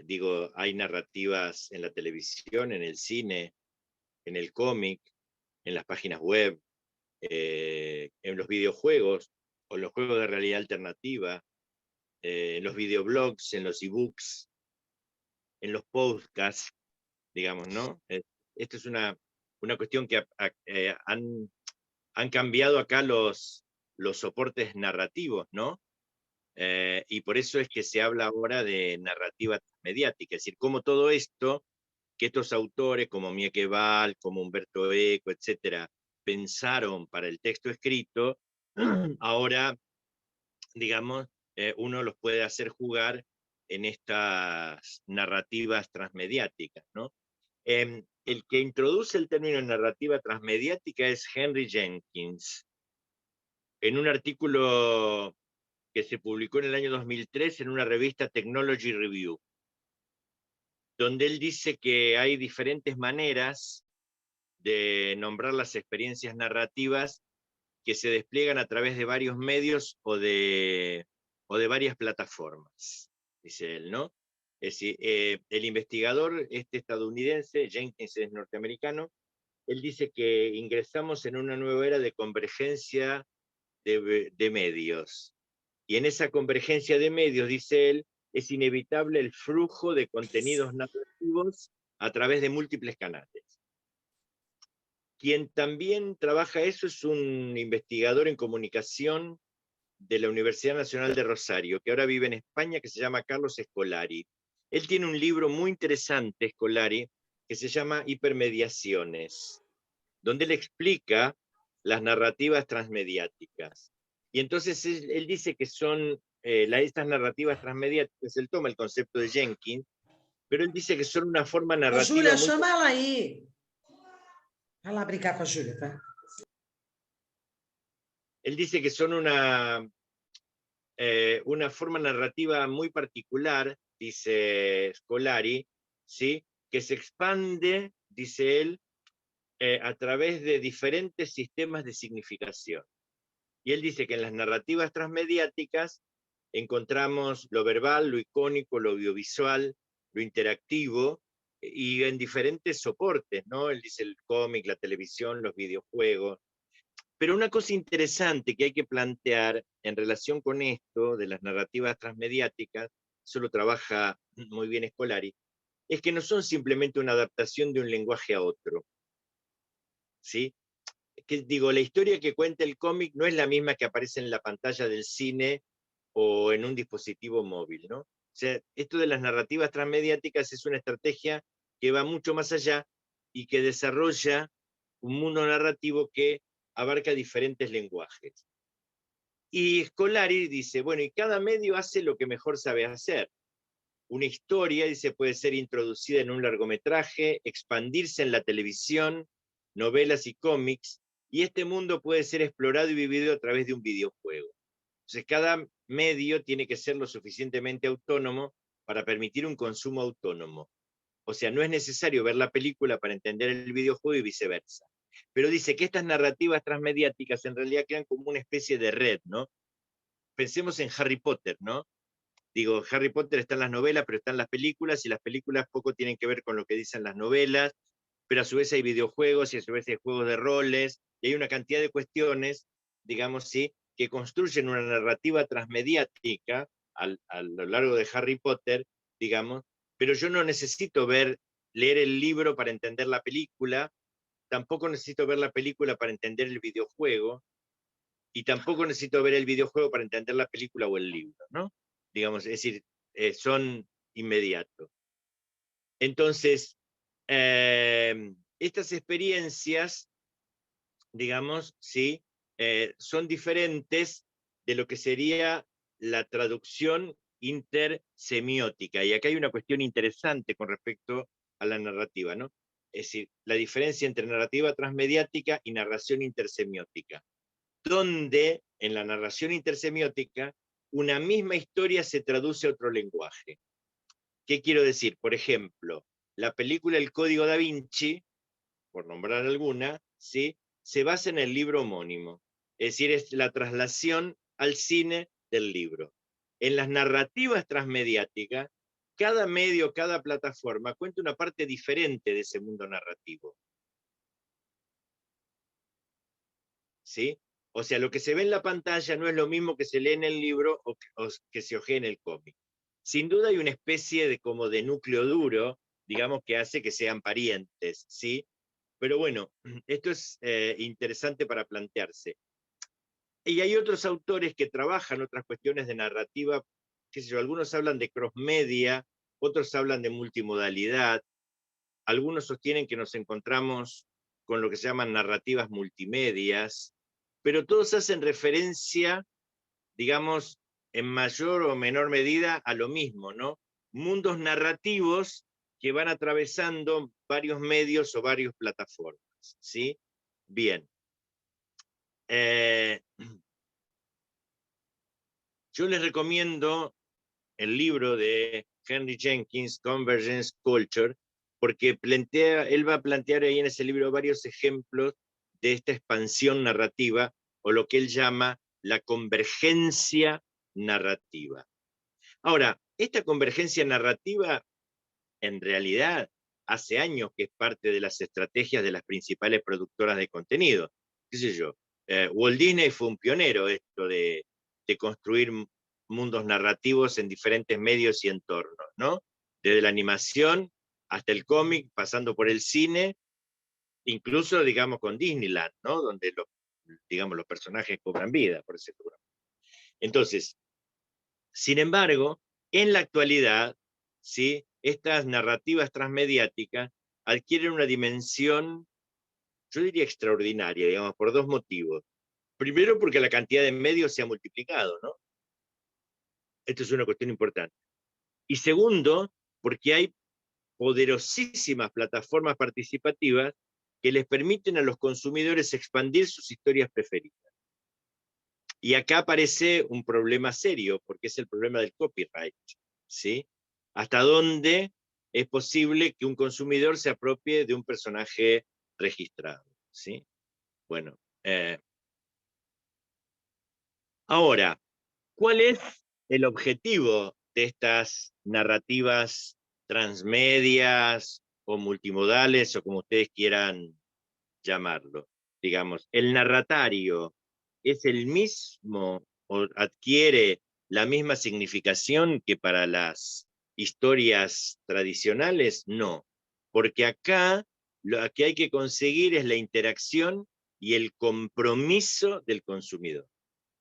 Digo, hay narrativas en la televisión, en el cine, en el cómic, en las páginas web, en los videojuegos o en los juegos de realidad alternativa, en los videoblogs, en los ebooks, en los podcasts, digamos, ¿no? Esto es una cuestión que han cambiado acá los soportes narrativos, ¿no? Y por eso es que se habla ahora de narrativa mediática, es decir, cómo todo esto, que estos autores como Mieke Val, como Humberto Eco, etcétera, pensaron para el texto escrito, ahora, digamos, uno los puede hacer jugar en estas narrativas transmediáticas, ¿no? El que introduce el término narrativa transmediática es Henry Jenkins, en un artículo que se publicó en el año 2003 en una revista Technology Review, donde él dice que hay diferentes maneras de nombrar las experiencias narrativas que se despliegan a través de varios medios o de varias plataformas, dice él, ¿no? Es decir, el investigador estadounidense, Jenkins es norteamericano, él dice que ingresamos en una nueva era de convergencia de medios. Y en esa convergencia de medios, dice él, es inevitable el flujo de contenidos narrativos a través de múltiples canales. Quien también trabaja eso es un investigador en comunicación de la Universidad Nacional de Rosario, que ahora vive en España, que se llama Carlos Scolari. Él tiene un libro muy interesante, Scolari, que se llama Hipermediaciones, donde él explica las narrativas transmediáticas. Y entonces él dice que son estas narrativas transmediáticas, él toma el concepto de Jenkins, pero él dice que son una forma narrativa... Júlia, chama ela aí. Vai lá brincar com a Júlia, tá? Él dice que son una forma narrativa muy particular, dice Scolari, ¿sí? Que se expande, dice él, a través de diferentes sistemas de significación. Y él dice que en las narrativas transmediáticas encontramos lo verbal, lo icónico, lo audiovisual, lo interactivo, y en diferentes soportes, ¿no? Él dice el cómic, la televisión, los videojuegos. Pero una cosa interesante que hay que plantear en relación con esto de las narrativas transmediáticas, eso lo trabaja muy bien Scolari, es que no son simplemente una adaptación de un lenguaje a otro, ¿sí? Que, digo, la historia que cuenta el cómic no es la misma que aparece en la pantalla del cine o en un dispositivo móvil, ¿no? O sea, esto de las narrativas transmediáticas es una estrategia que va mucho más allá y que desarrolla un mundo narrativo que abarca diferentes lenguajes. Y Scolari dice, bueno, y cada medio hace lo que mejor sabe hacer. Una historia, dice, puede ser introducida en un largometraje, expandirse en la televisión, novelas y cómics, y este mundo puede ser explorado y vivido a través de un videojuego. Entonces, cada medio tiene que ser lo suficientemente autónomo para permitir un consumo autónomo. O sea, no es necesario ver la película para entender el videojuego y viceversa. Pero dice que estas narrativas transmediáticas en realidad crean como una especie de red, ¿no? Pensemos en Harry Potter, ¿no? Digo, Harry Potter está en las novelas, pero están las películas, y las películas poco tienen que ver con lo que dicen las novelas, pero a su vez hay videojuegos, y a su vez hay juegos de roles, y hay una cantidad de cuestiones, digamos, sí, que construyen una narrativa transmediática a lo largo de Harry Potter, digamos, pero yo no necesito leer el libro para entender la película, tampoco necesito ver la película para entender el videojuego, y tampoco necesito ver el videojuego para entender la película o el libro, ¿no? Digamos, es decir, son inmediatos. Entonces, estas experiencias, digamos, ¿sí? Son diferentes de lo que sería la traducción intersemiótica. Y acá hay una cuestión interesante con respecto a la narrativa, ¿no? Es decir, la diferencia entre narrativa transmediática y narración intersemiótica, donde en la narración intersemiótica una misma historia se traduce a otro lenguaje. ¿Qué quiero decir? Por ejemplo, la película El Código Da Vinci, por nombrar alguna, ¿sí? Se basa en el libro homónimo. Es decir, es la traslación al cine del libro. En las narrativas transmediáticas, cada medio, cada plataforma cuenta una parte diferente de ese mundo narrativo. ¿Sí? O sea, lo que se ve en la pantalla no es lo mismo que se lee en el libro o que se ojea en el cómic. Sin duda hay una especie de como de núcleo duro, digamos, que hace que sean parientes, ¿sí? Pero bueno, esto es interesante para plantearse. Y hay otros autores que trabajan otras cuestiones de narrativa, qué sé yo, algunos hablan de cross-media, otros hablan de multimodalidad, algunos sostienen que nos encontramos con lo que se llaman narrativas multimedias, pero todos hacen referencia, digamos, en mayor o menor medida a lo mismo, ¿no? Mundos narrativos que van atravesando varios medios o varias plataformas, ¿sí? Bien. Yo les recomiendo el libro de Henry Jenkins, Convergence Culture, porque él va a plantear ahí en ese libro varios ejemplos de esta expansión narrativa, o lo que él llama la convergencia narrativa. Ahora, esta convergencia narrativa, en realidad, hace años que es parte de las estrategias de las principales productoras de contenido. ¿Qué sé yo? Walt Disney fue un pionero esto de construir mundos narrativos en diferentes medios y entornos, ¿no? Desde la animación hasta el cómic, pasando por el cine, incluso, digamos, con Disneyland, ¿no? Donde digamos, los personajes cobran vida, por ejemplo. Entonces, sin embargo, en la actualidad, ¿sí? Estas narrativas transmediáticas adquieren una dimensión, yo diría extraordinaria, digamos, por dos motivos. Primero, porque la cantidad de medios se ha multiplicado, ¿no? Esto es una cuestión importante. Y segundo, porque hay poderosísimas plataformas participativas que les permiten a los consumidores expandir sus historias preferidas. Y acá aparece un problema serio, porque es el problema del copyright, ¿sí? ¿Hasta dónde es posible que un consumidor se apropie de un personaje registrado? ¿Sí? Bueno, Ahora, ¿cuál es el objetivo de estas narrativas transmedias o multimodales, o como ustedes quieran llamarlo? Digamos, ¿el narratario es el mismo o adquiere la misma significación que para las historias tradicionales? No, porque acá lo que hay que conseguir es la interacción y el compromiso del consumidor.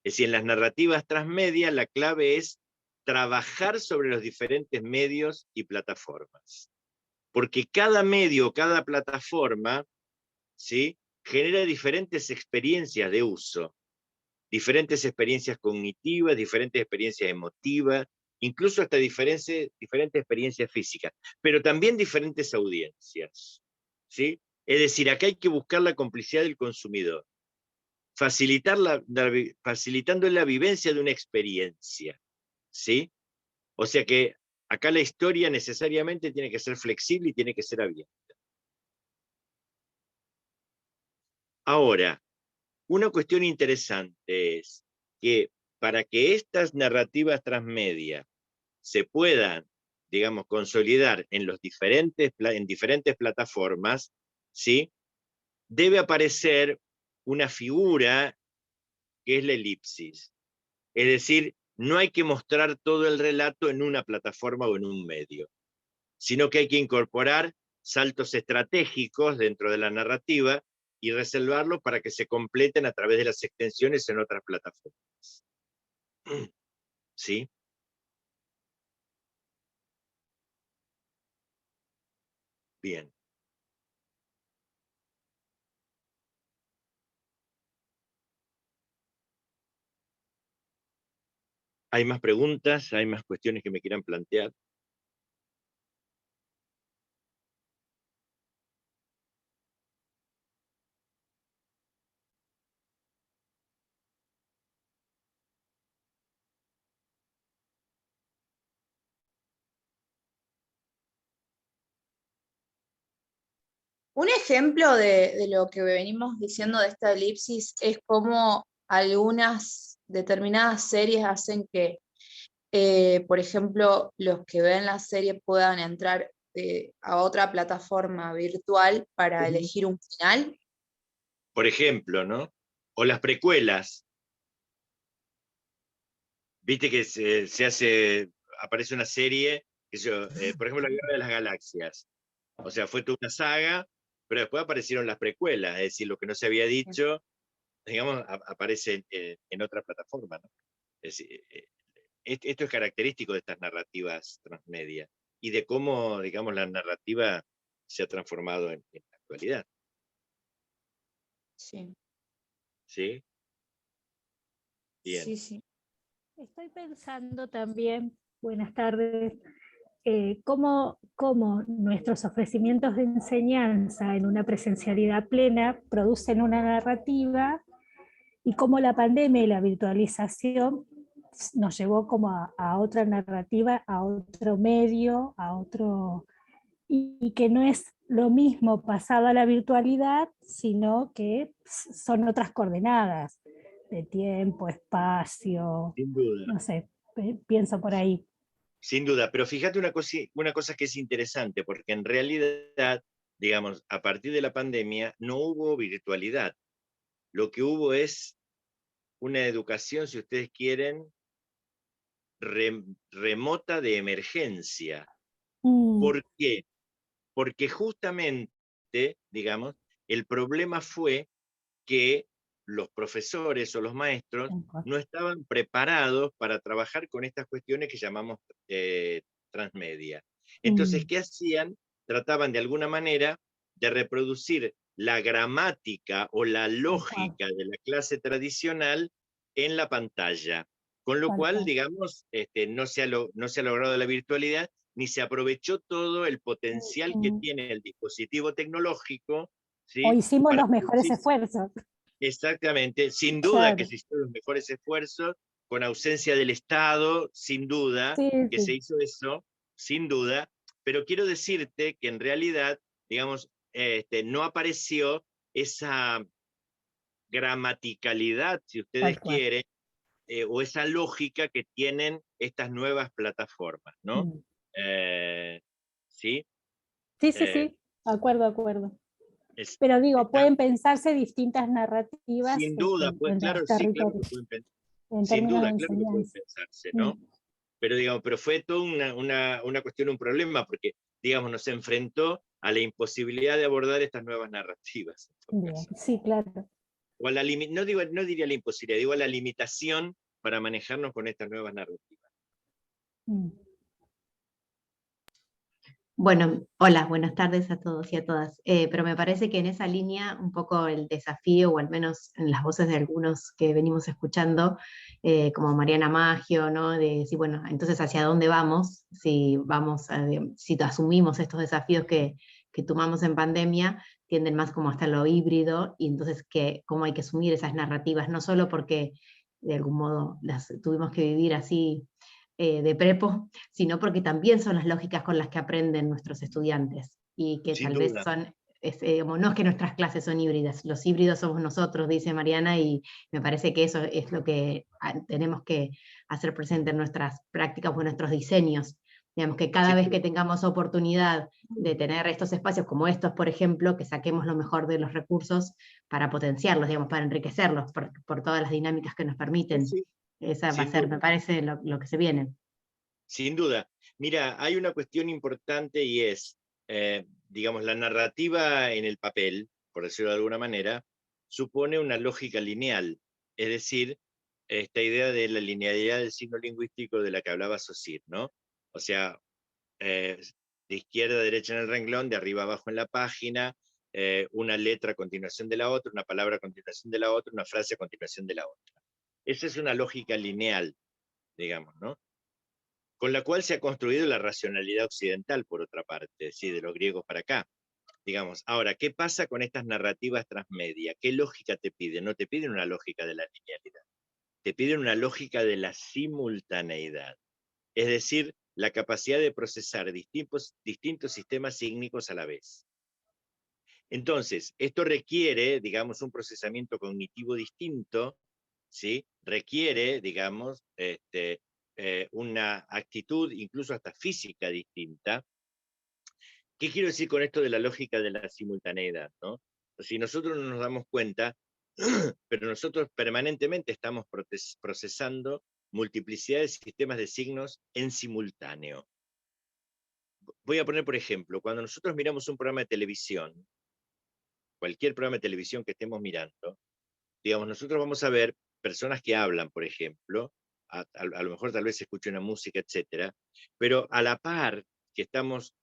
Es decir, en las narrativas transmedia la clave es trabajar sobre los diferentes medios y plataformas. Porque cada medio, cada plataforma, ¿sí?, genera diferentes experiencias de uso, diferentes experiencias cognitivas, diferentes experiencias emotivas, incluso hasta diferentes experiencias físicas, pero también diferentes audiencias, ¿sí? Es decir, acá hay que buscar la complicidad del consumidor, facilitando la vivencia de una experiencia, ¿sí? O sea que acá la historia necesariamente tiene que ser flexible y tiene que ser abierta. Ahora, una cuestión interesante es que para que estas narrativas transmedia se puedan, digamos, consolidar en diferentes plataformas, ¿sí?, debe aparecer una figura que es la elipsis. Es decir, no hay que mostrar todo el relato en una plataforma o en un medio, sino que hay que incorporar saltos estratégicos dentro de la narrativa y reservarlos para que se completen a través de las extensiones en otras plataformas. ¿Sí? Bien. ¿Hay más preguntas? ¿Hay más cuestiones que me quieran plantear? Un ejemplo de lo que venimos diciendo de esta elipsis es cómo algunas determinadas series hacen que, por ejemplo, los que ven la serie puedan entrar a otra plataforma virtual para elegir un final. Por ejemplo, ¿no? O las precuelas. Viste que aparece una serie, por ejemplo, La Guerra de las Galaxias. O sea, fue toda una saga, pero después aparecieron las precuelas, es decir, lo que no se había dicho, digamos, aparece en otra plataforma, ¿no? Es decir, esto es característico de estas narrativas transmedia y de cómo, digamos, la narrativa se ha transformado en la actualidad. Sí, ¿Sí? Bien. sí, sí. Estoy pensando también, buenas tardes, cómo nuestros ofrecimientos de enseñanza en una presencialidad plena producen una narrativa y cómo la pandemia y la virtualización nos llevó como a otra narrativa, a otro medio, y que no es lo mismo pasado a la virtualidad, sino que son otras coordenadas de tiempo, espacio, Sin duda. no sé, pienso por ahí. Sin duda, pero fíjate una cosa que es interesante, porque en realidad, digamos, a partir de la pandemia no hubo virtualidad. Lo que hubo es una educación, si ustedes quieren, remota de emergencia. ¿Por qué? Porque justamente, digamos, el problema fue que los profesores o los maestros no estaban preparados para trabajar con estas cuestiones que llamamos transmedia. Entonces, ¿qué hacían? Trataban de alguna manera de reproducir la gramática o la lógica de la clase tradicional en la pantalla, con lo cual, digamos, no se ha logrado la virtualidad, ni se aprovechó todo el potencial que tiene el dispositivo tecnológico, O ¿sí?, hicimos para los mejores producir. esfuerzos. Exactamente, sin duda que se hicieron los mejores esfuerzos, con ausencia del Estado, sin duda Sí, que se sí. hizo eso, sin duda, pero quiero decirte que en realidad, digamos, no apareció esa gramaticalidad, si ustedes Tal cual. quieren, o esa lógica que tienen estas nuevas plataformas, ¿no? Mm. ¿Sí? Sí, sí, Eh, sí, acuerdo, acuerdo. es- Pero digo, está- pueden pensarse distintas narrativas sin duda, pues en claro, los sí, claro que territorios, pueden pensar, en sin términos de duda, claro que pueden enseñanza. pensarse, Mm. ¿no? Pero digamos, pero fue toda una cuestión, un problema, porque digamos, nos enfrentó a la imposibilidad de abordar estas nuevas narrativas, en todo Bien, caso. sí, claro. O a la no diría la imposibilidad, digo a la limitación para manejarnos con estas nuevas narrativas. Mm. Bueno, hola, buenas tardes a todos y a todas. Pero me parece que en esa línea un poco el desafío, o al menos en las voces de algunos que venimos escuchando, como Mariana Maggio, ¿no? De decir, bueno, entonces ¿hacia dónde vamos? Si si asumimos estos desafíos que tomamos en pandemia, tienden más como hasta lo híbrido, y entonces cómo hay que asumir esas narrativas, no solo porque de algún modo las tuvimos que vivir así de prepo, sino porque también son las lógicas con las que aprenden nuestros estudiantes y que Sin tal vez duda. son, no es que nuestras clases son híbridas, los híbridos somos nosotros, dice Mariana, y me parece que eso es lo que tenemos que hacer presente en nuestras prácticas o en nuestros diseños. Digamos que cada Sin vez duda. que tengamos oportunidad de tener estos espacios como estos, por ejemplo, que saquemos lo mejor de los recursos para potenciarlos, digamos, para enriquecerlos por todas las dinámicas que nos permiten. Sí, Esa va a sin ser, duda. me parece, lo que se viene. Sin duda. Mira, hay una cuestión importante y es, digamos, la narrativa en el papel, por decirlo de alguna manera, supone una lógica lineal. Es decir, esta idea de la linealidad del signo lingüístico de la que hablaba Saussure, ¿no? O sea, de izquierda a derecha en el renglón, de arriba a abajo en la página, una letra a continuación de la otra, una palabra a continuación de la otra, una frase a continuación de la otra. Esa es una lógica lineal, digamos, ¿no? Con la cual se ha construido la racionalidad occidental, por otra parte, ¿sí? De los griegos para acá. Digamos, ahora, ¿qué pasa con estas narrativas transmedia? ¿Qué lógica te piden? No te piden una lógica de la linealidad, te piden una lógica de la simultaneidad, es decir, la capacidad de procesar distintos sistemas sígnicos a la vez. Entonces, esto requiere, digamos, un procesamiento cognitivo distinto, ¿sí? Requiere, digamos, una actitud incluso hasta física distinta. ¿Qué quiero decir con esto de la lógica de la simultaneidad, ¿no? Si nosotros no nos damos cuenta, pero nosotros permanentemente estamos procesando multiplicidad de sistemas de signos en simultáneo. Voy a poner por ejemplo, cuando nosotros miramos un programa de televisión, cualquier programa de televisión que estemos mirando, digamos, nosotros vamos a ver personas que hablan, por ejemplo, a lo mejor tal vez se escuche una música, etcétera, pero a la par que estamos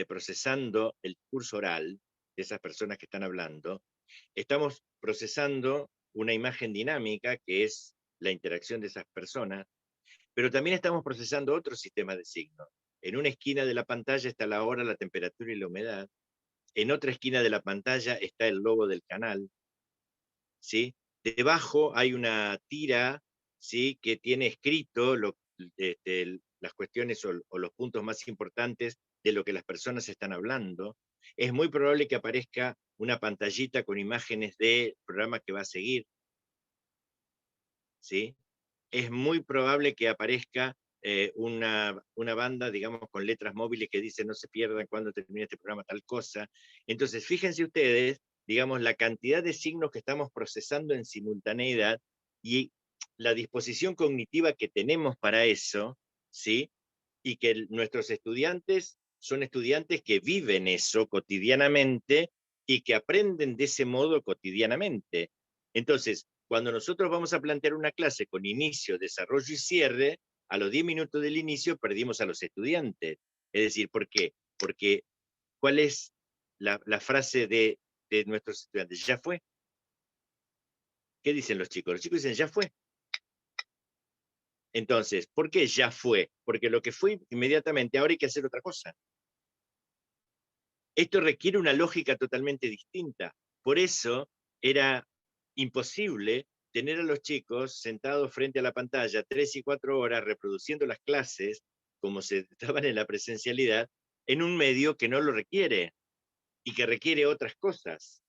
procesando el discurso oral de esas personas que están hablando, estamos procesando una imagen dinámica que es la interacción de esas personas, pero también estamos procesando otro sistema de signos. En una esquina de la pantalla está la hora, la temperatura y la humedad. En otra esquina de la pantalla está el logo del canal, ¿sí? Debajo hay una tira, ¿sí? Que tiene escrito las cuestiones o los puntos más importantes de lo que las personas están hablando. Es muy probable que aparezca una pantallita con imágenes del programa que va a seguir, ¿sí? Es muy probable que aparezca una banda, digamos, con letras móviles que dice no se pierdan cuando termine este programa tal cosa. Entonces, fíjense ustedes, digamos, la cantidad de signos que estamos procesando en simultaneidad y la disposición cognitiva que tenemos para eso, ¿sí? Y que nuestros estudiantes son estudiantes que viven eso cotidianamente y que aprenden de ese modo cotidianamente. Entonces, cuando nosotros vamos a plantear una clase con inicio, desarrollo y cierre, a los 10 minutos del inicio perdimos a los estudiantes. Es decir, ¿por qué? Porque, ¿cuál es la frase de nuestros estudiantes? Ya fue. ¿Qué dicen los chicos? Los chicos dicen, ya fue. Entonces, ¿por qué ya fue? Porque lo que fue inmediatamente, ahora hay que hacer otra cosa. Esto requiere una lógica totalmente distinta. Por eso era imposible tener a los chicos sentados frente a la pantalla 3 y 4 horas reproduciendo las clases como se estaban en la presencialidad en un medio que no lo requiere y que requiere otras cosas.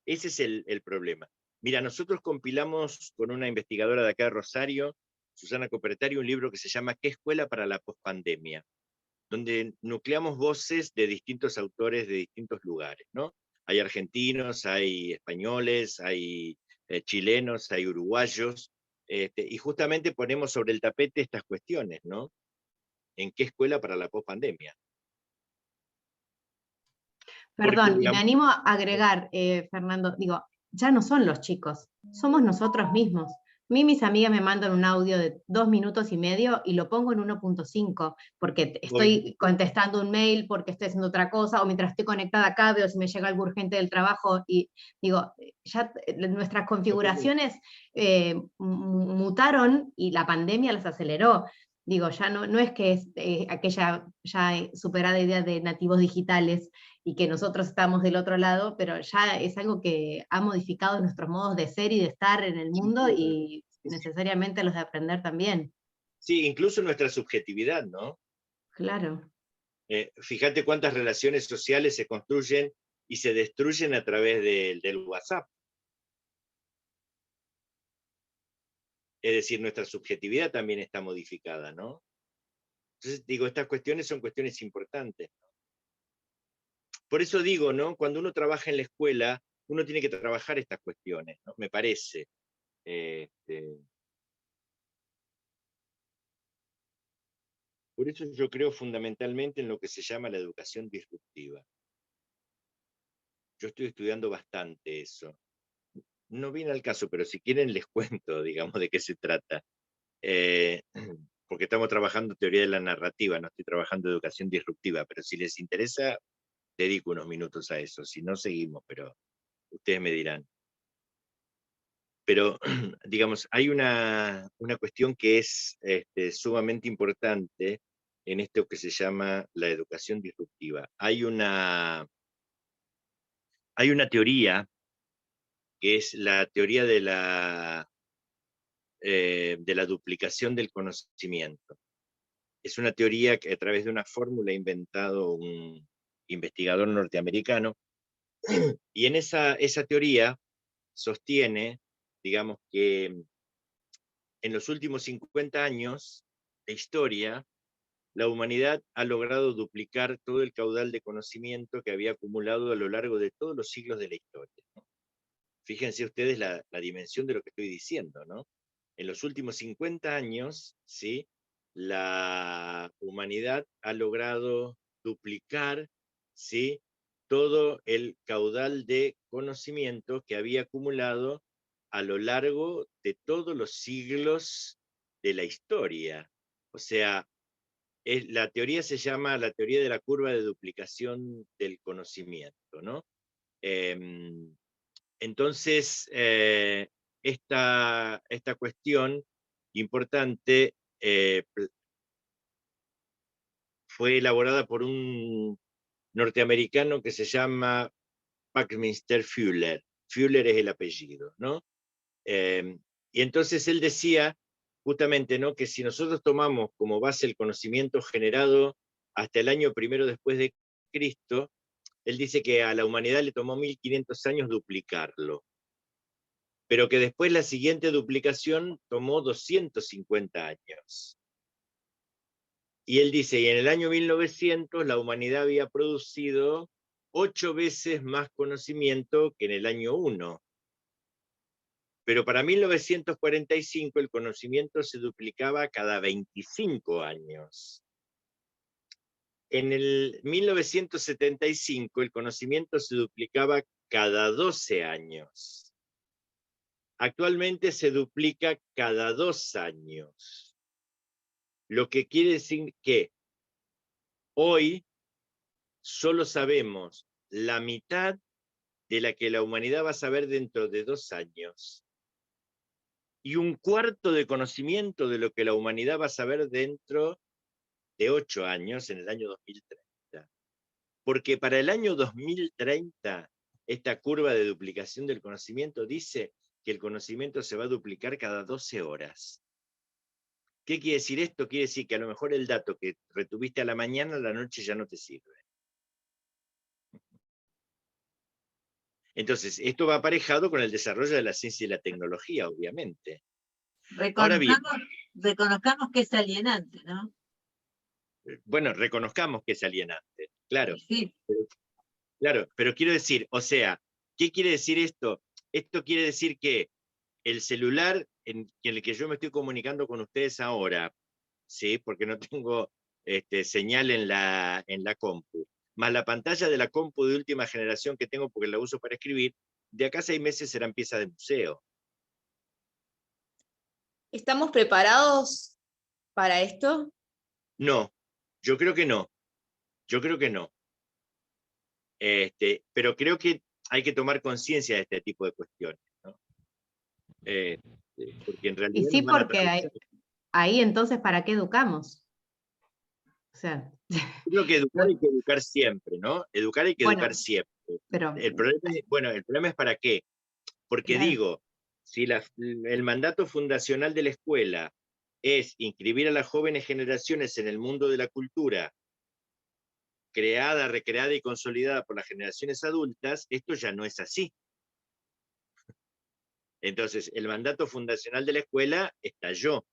Ese es el problema. Mira, nosotros compilamos con una investigadora de acá de Rosario, Susana Copertari, un libro que se llama ¿Qué escuela para la pospandemia?, donde nucleamos voces de distintos autores de distintos lugares, ¿no? Hay argentinos, hay españoles, hay chilenos, hay uruguayos, y justamente ponemos sobre el tapete estas cuestiones, ¿no? ¿En qué escuela para la pospandemia? Perdón, y me animo a agregar, Fernando, digo, ya no son los chicos, somos nosotros mismos. A mí mis amigas me mandan un audio de 2 minutos y medio y lo pongo en 1.5, porque estoy contestando un mail, porque estoy haciendo otra cosa, o mientras estoy conectada acá veo si me llega algo urgente del trabajo, y digo, ya nuestras configuraciones mutaron y la pandemia las aceleró. Digo, ya no es que es aquella ya superada idea de nativos digitales, y que nosotros estamos del otro lado, pero ya es algo que ha modificado nuestros modos de ser y de estar en el mundo, y necesariamente los de aprender también. Sí, incluso nuestra subjetividad, ¿no? Claro. Fíjate cuántas relaciones sociales se construyen y se destruyen a través del WhatsApp. Es decir, nuestra subjetividad también está modificada, ¿no? Entonces, digo, estas cuestiones son cuestiones importantes, ¿no? Por eso digo, ¿no? Cuando uno trabaja en la escuela, uno tiene que trabajar estas cuestiones, ¿no? Me parece. Por eso yo creo fundamentalmente en lo que se llama la educación disruptiva. Yo estoy estudiando bastante eso. No viene al caso, pero si quieren les cuento, digamos, de qué se trata. Porque estamos trabajando teoría de la narrativa, no estoy trabajando educación disruptiva, pero si les interesa, dedico unos minutos a eso. Si no, seguimos, pero ustedes me dirán. Pero, digamos, hay una cuestión que es sumamente importante en esto que se llama la educación disruptiva. Hay una teoría, que es la teoría de la duplicación del conocimiento. Es una teoría que a través de una fórmula ha inventado un investigador norteamericano, y en esa teoría sostiene, digamos, que en los últimos 50 años de historia, la humanidad ha logrado duplicar todo el caudal de conocimiento que había acumulado a lo largo de todos los siglos de la historia, ¿no? Fíjense ustedes la dimensión de lo que estoy diciendo, ¿no? En los últimos 50 años, ¿sí?, la humanidad ha logrado duplicar, ¿sí?, todo el caudal de conocimiento que había acumulado a lo largo de todos los siglos de la historia. O sea, la teoría se llama la teoría de la curva de duplicación del conocimiento, ¿no? Entonces, esta cuestión importante fue elaborada por un norteamericano que se llama Buckminster Fuller. Fuller es el apellido, ¿no? Y entonces él decía justamente, ¿no?, que si nosotros tomamos como base el conocimiento generado hasta el año 1 después de Cristo, él dice que a la humanidad le tomó 1500 años duplicarlo, pero que después la siguiente duplicación tomó 250 años. Y él dice, y en el año 1900 la humanidad había producido 8 veces más conocimiento que en el año 1. Pero para 1945 el conocimiento se duplicaba cada 25 años. En el 1975 el conocimiento se duplicaba cada 12 años. Actualmente se duplica cada 2 años. Lo que quiere decir que hoy solo sabemos la mitad de la que la humanidad va a saber dentro de 2 años. Y un cuarto de conocimiento de lo que la humanidad va a saber dentro de 8 años, en el año 2030. Porque para el año 2030, esta curva de duplicación del conocimiento dice que el conocimiento se va a duplicar cada 12 horas. ¿Qué quiere decir esto? Quiere decir que a lo mejor el dato que retuviste a la mañana, a la noche ya no te sirve. Entonces, esto va aparejado con el desarrollo de la ciencia y la tecnología, obviamente. Ahora bien, Reconozcamos que es alienante, ¿no? bueno, reconozcamos que es alienante, claro. Sí. Claro, pero quiero decir, o sea, ¿qué quiere decir esto? Esto quiere decir que el celular en el que yo me estoy comunicando con ustedes ahora, ¿sí? Porque no tengo señal en la compu, más la pantalla de la compu de última generación que tengo porque la uso para escribir, de acá a 6 meses serán piezas de museo. ¿Estamos preparados para esto? No, yo creo que no. Yo creo que no. Pero creo que hay que tomar conciencia de este tipo de cuestiones, ¿no? Porque en Y realidad sí, nos van a porque ahí entonces, ¿para qué educamos? O sea, Yo creo que educar hay que educar siempre, ¿no? Educar hay que bueno, educar siempre. pero El problema es para qué. Porque claro. digo, si el mandato fundacional de la escuela es inscribir a las jóvenes generaciones en el mundo de la cultura, creada, recreada y consolidada por las generaciones adultas, esto ya no es así. Entonces, el mandato fundacional de la escuela estalló.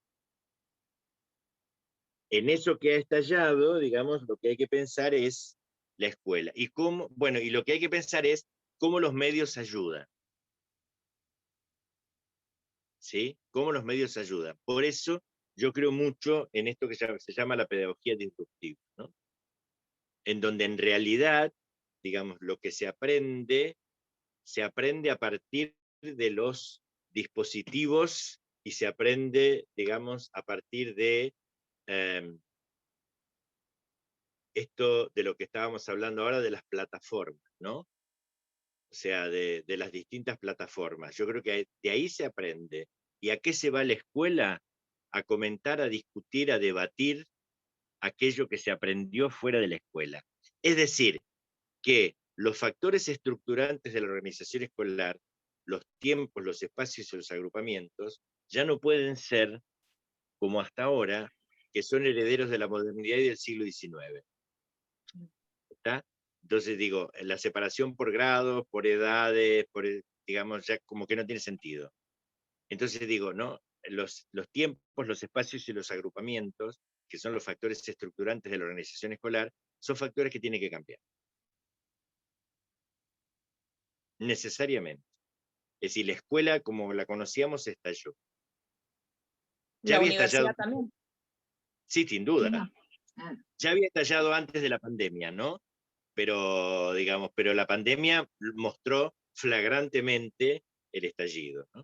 En eso que ha estallado, digamos, lo que hay que pensar es la escuela. Y cómo, bueno, y lo que hay que pensar es cómo los medios ayudan. ¿Sí? Cómo los medios ayudan. Por eso yo creo mucho en esto que se llama la pedagogía disruptiva, ¿no? En donde en realidad, digamos, lo que se aprende a partir de los dispositivos y se aprende, digamos, a partir de esto de lo que estábamos hablando ahora de las plataformas, ¿no? O sea, de las distintas plataformas. Yo creo que de ahí se aprende. ¿Y a qué se va la escuela? A comentar, a discutir, a debatir aquello que se aprendió fuera de la escuela. Es decir, que los factores estructurantes de la organización escolar, los tiempos, los espacios y los agrupamientos, ya no pueden ser, como hasta ahora, que son herederos de la modernidad y del siglo XIX. ¿Está? Entonces digo, la separación por grados, por edades, digamos, ya como que no tiene sentido. Entonces digo, ¿no? Los tiempos, los espacios y los agrupamientos, que son los factores estructurantes de la organización escolar, son factores que tienen que cambiar. Necesariamente. Es decir, la escuela como la conocíamos estalló. Ya La había universidad estallado. también. Sí, sin duda. Ah, Ya había estallado antes de la pandemia, ¿no? Pero, digamos, pero la pandemia mostró flagrantemente el estallido, ¿no?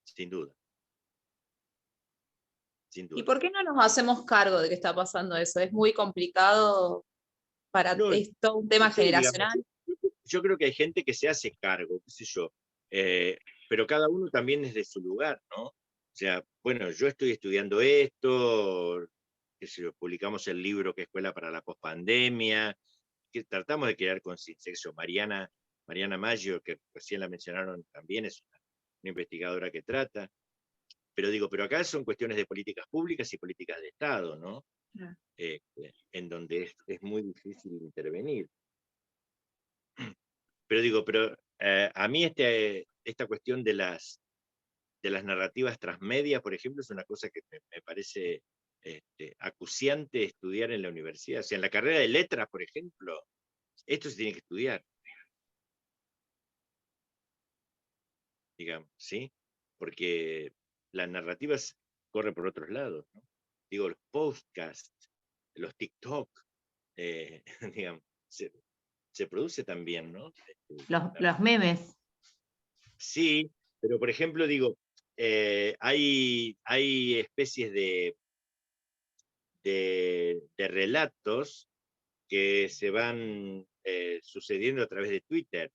Sin duda. Sin ¿Y duda. por qué no nos hacemos cargo de que está pasando eso? Es muy complicado No, es todo un tema sí, digamos, generacional. yo creo que hay gente que se hace cargo, qué sé yo, pero cada uno también desde su lugar, ¿no? O sea, bueno, yo estoy estudiando esto, qué sé yo, publicamos el libro que Escuela para la Pospandemia, que tratamos de crear conciencia. Mariana Maggio, que recién la mencionaron también, es una investigadora que trata, pero digo, pero acá son cuestiones de políticas públicas y políticas de Estado, ¿no? En donde es muy difícil intervenir. Pero digo, a mí esta cuestión de las narrativas transmedia, por ejemplo, es una cosa que me parece acuciante estudiar en la universidad. O sea, en la carrera de letras, por ejemplo, esto se tiene que estudiar. Digamos, ¿sí? Porque las narrativas corren por otros lados, ¿no? Digo, los podcasts, los TikTok, digamos, se produce también, ¿no? Los memes. Sí, pero por ejemplo, digo, hay especies de relatos que se van sucediendo a través de Twitter.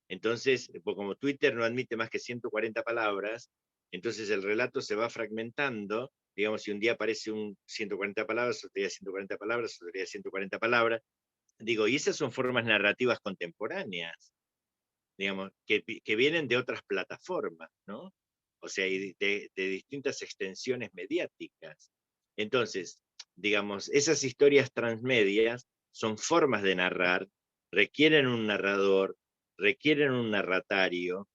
Entonces, como Twitter no admite más que 140 palabras, entonces el relato se va fragmentando. Digamos, si un día aparece un 140 palabras, otro día 140 palabras, otro día 140 palabras. Digo, y esas son formas narrativas contemporáneas, digamos, que vienen de otras plataformas, ¿no? O sea, y de distintas extensiones mediáticas. Entonces, digamos, esas historias transmedias son formas de narrar requieren un narrador, requieren un narratario,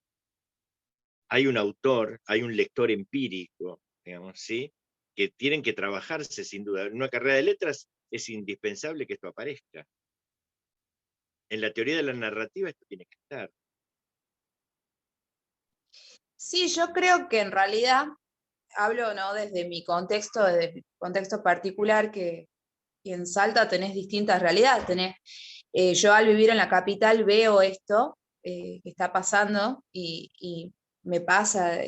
hay un autor, hay un lector empírico, digamos, ¿sí? Que tienen que trabajarse sin duda. En una carrera de letras es indispensable que esto aparezca. En la teoría de la narrativa esto tiene que estar. Sí, yo creo que en realidad, hablo, ¿no?, desde mi contexto, particular, que en Salta tenés distintas realidades. Yo al vivir en la capital veo esto que está pasando y me pasa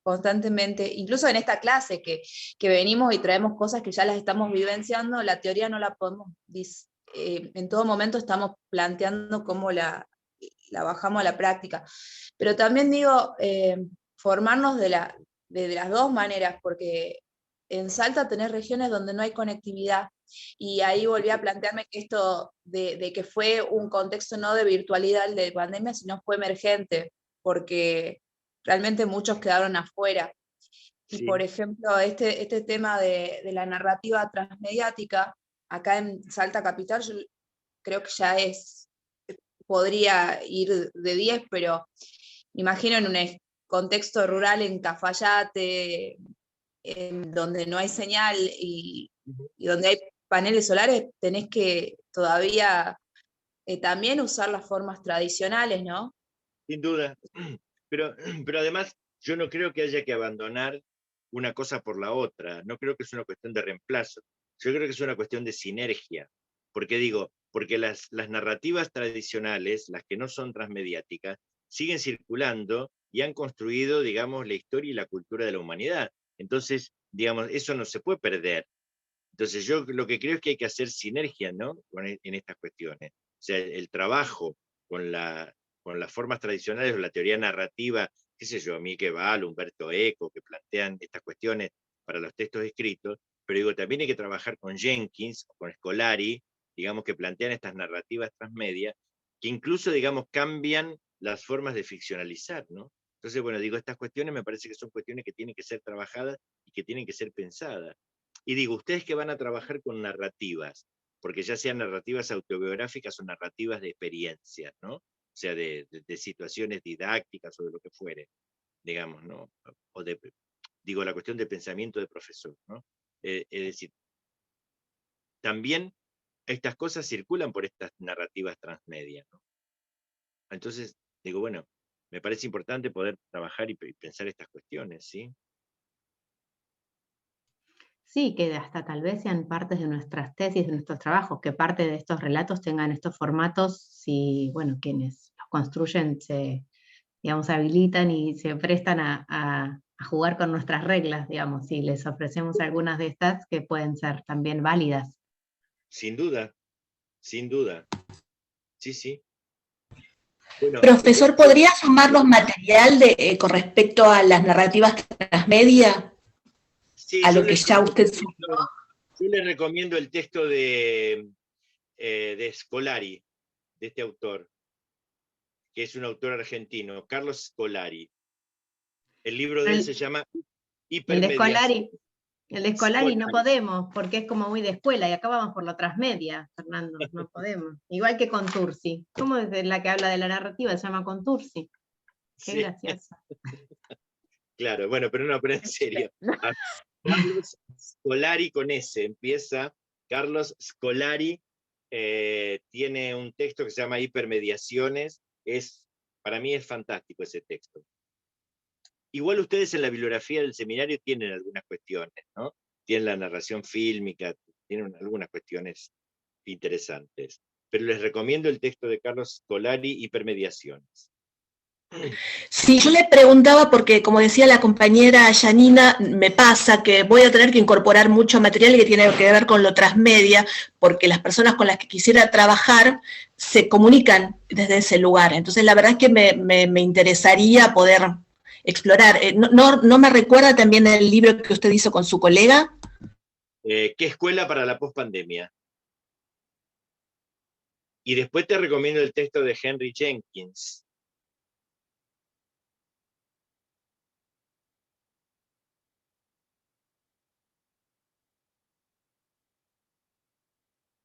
constantemente, incluso en esta clase que venimos y traemos cosas que ya las estamos vivenciando, la teoría no la podemos, en todo momento estamos planteando cómo la bajamos a la práctica. Pero también digo, formarnos de las dos maneras, porque en Salta tenés regiones donde no hay conectividad, y ahí volví a plantearme que esto de que fue un contexto no de virtualidad el de pandemia, sino fue emergente, porque realmente muchos quedaron afuera. Y Sí. por ejemplo, este tema de la narrativa transmediática, acá en Salta Capital, yo creo que ya podría ir de 10, pero me imagino en un contexto rural, en Cafayate, donde no hay señal y donde hay paneles solares, tenés que todavía también usar las formas tradicionales, ¿no? Sin duda. Pero además, yo no creo que haya que abandonar una cosa por la otra. No creo que es una cuestión de reemplazo. Yo creo que es una cuestión de sinergia. ¿Por qué digo? Porque las narrativas tradicionales, las que no son transmediáticas, siguen circulando y han construido, digamos, la historia y la cultura de la humanidad. Entonces, digamos, eso no se puede perder. Entonces, yo lo que creo es que hay que hacer sinergia, ¿no?, en estas cuestiones. O sea, el trabajo con las formas tradicionales o la teoría narrativa, qué sé yo, Miguel Val, Humberto Eco, que plantean estas cuestiones para los textos escritos, pero digo, también hay que trabajar con Jenkins o con Scolari, digamos, que plantean estas narrativas transmedia, que incluso, digamos, cambian las formas de ficcionalizar, ¿no? Entonces, bueno, digo, estas cuestiones me parece que son cuestiones que tienen que ser trabajadas y que tienen que ser pensadas. Y digo, ustedes que van a trabajar con narrativas, porque ya sean narrativas autobiográficas o narrativas de experiencias, ¿no? O sea, de situaciones didácticas o de lo que fuere, digamos, ¿no? O digo, la cuestión del pensamiento de profesor, ¿no? Es decir, también estas cosas circulan por estas narrativas transmedia, ¿no? Entonces, digo, bueno, me parece importante poder trabajar y pensar estas cuestiones, ¿sí? Sí, que hasta tal vez sean partes de nuestras tesis, de nuestros trabajos, que parte de estos relatos tengan estos formatos, si, bueno, quienes los construyen se, digamos, habilitan y se prestan a jugar con nuestras reglas, digamos, si les ofrecemos algunas de estas que pueden ser también válidas. Sin duda, sin duda. Sí, sí. Bueno, Profesor, ¿podría sumarnos material con respecto a las narrativas transmedia? sí, A lo que ya usted sumó. yo les recomiendo el texto de Scolari, de este autor, que es un autor argentino, Carlos Scolari. El libro de él se llama El de Hipermediación. Scolari no podemos, porque es como muy de escuela, y acá vamos por lo transmedia, Fernando, no podemos. Igual que Contursi. ¿Cómo es la que habla de la narrativa? Se llama Contursi. Qué Sí. gracioso. Claro, bueno, pero en serio. Carlos Scolari con S, empieza. Carlos Scolari tiene un texto que se llama Hipermediaciones. Para mí es fantástico ese texto. Igual ustedes en la bibliografía del seminario tienen algunas cuestiones, ¿no? Tienen la narración fílmica, tienen algunas cuestiones interesantes. Pero les recomiendo el texto de Carlos Scolari, Hipermediaciones. Sí, yo le preguntaba porque, como decía la compañera Janina, me pasa que voy a tener que incorporar mucho material que tiene que ver con lo transmedia, porque las personas con las que quisiera trabajar se comunican desde ese lugar. Entonces, la verdad es que me interesaría poder explorar. ¿No me recuerda también el libro que usted hizo con su colega? ¿Qué escuela para la pospandemia? Y después te recomiendo el texto de Henry Jenkins.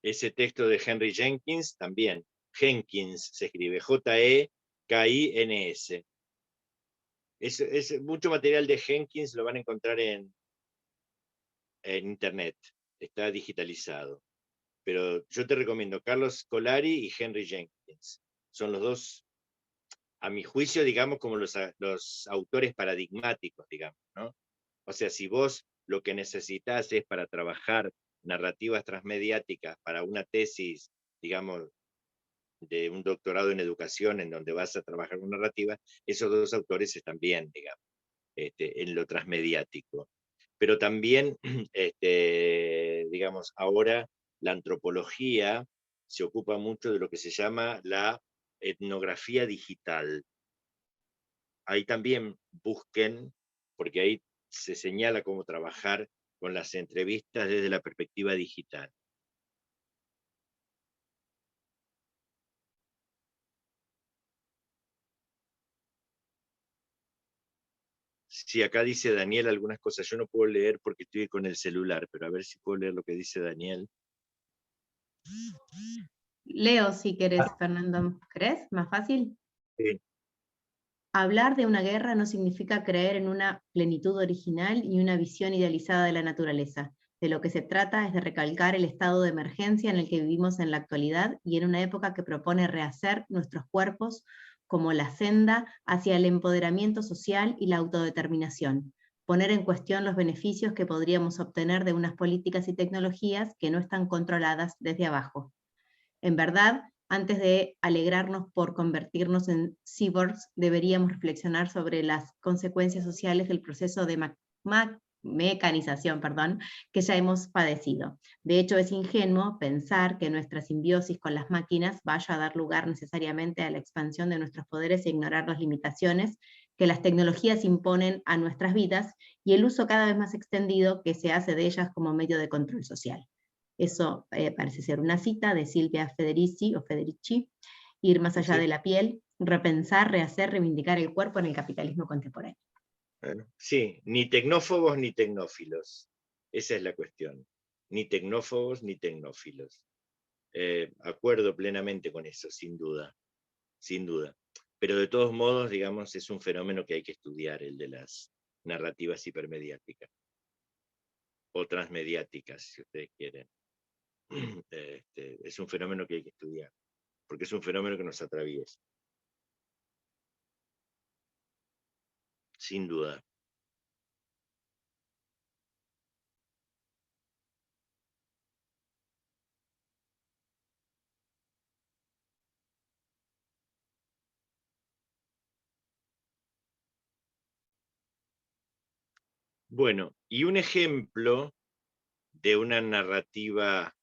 Ese texto de Henry Jenkins también. Jenkins se escribe, Jenkins. Mucho material de Jenkins lo van a encontrar en internet, está digitalizado. Pero yo te recomiendo Carlos Scolari y Henry Jenkins. Son los dos, a mi juicio, digamos, como los autores paradigmáticos, digamos, ¿no? O sea, si vos lo que necesitas es para trabajar narrativas transmediáticas para una tesis, digamos, de un doctorado en educación en donde vas a trabajar con narrativa, esos dos autores están bien, digamos, en lo transmediático. Pero también, digamos, ahora la antropología se ocupa mucho de lo que se llama la etnografía digital. Ahí también busquen, porque ahí se señala cómo trabajar con las entrevistas desde la perspectiva digital. Sí, acá dice Daniel algunas cosas. Yo no puedo leer porque estoy con el celular, pero a ver si puedo leer lo que dice Daniel. Leo, si querés, Fernando. ¿Crees? ¿Más fácil? Sí. Hablar de una guerra no significa creer en una plenitud original y una visión idealizada de la naturaleza. De lo que se trata es de recalcar el estado de emergencia en el que vivimos en la actualidad y en una época que propone rehacer nuestros cuerpos como la senda hacia el empoderamiento social y la autodeterminación. Poner en cuestión los beneficios que podríamos obtener de unas políticas y tecnologías que no están controladas desde abajo. En verdad, antes de alegrarnos por convertirnos en cyborgs, deberíamos reflexionar sobre las consecuencias sociales del proceso de mecanización, que ya hemos padecido. De hecho, es ingenuo pensar que nuestra simbiosis con las máquinas vaya a dar lugar necesariamente a la expansión de nuestros poderes e ignorar las limitaciones que las tecnologías imponen a nuestras vidas y el uso cada vez más extendido que se hace de ellas como medio de control social. Eso parece ser una cita de Silvia Federici, ir más allá de la piel, repensar, rehacer, reivindicar el cuerpo en el capitalismo contemporáneo. Bueno, sí, ni tecnófobos ni tecnófilos. Esa es la cuestión. Ni tecnófobos ni tecnófilos. Acuerdo plenamente con eso, sin duda. Sin duda. Pero de todos modos, digamos, es un fenómeno que hay que estudiar, el de las narrativas hipermediáticas. O transmediáticas, si ustedes quieren. Es un fenómeno que hay que estudiar, porque es un fenómeno que nos atraviesa. Sin duda. Bueno, y un ejemplo de una narrativa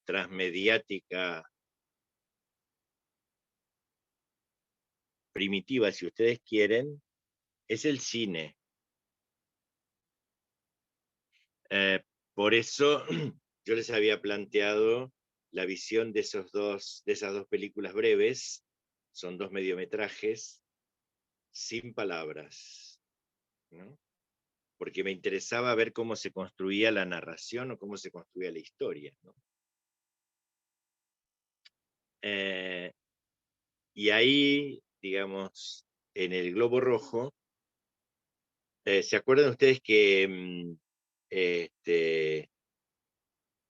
transmediática primitiva, si ustedes quieren, es el cine. Por eso yo les había planteado la visión de esas dos películas breves, son 2 mediometrajes, sin palabras, ¿no? Porque me interesaba ver cómo se construía la narración o cómo se construía la historia, ¿no? Y ahí, digamos, en el Globo Rojo, ¿se acuerdan ustedes que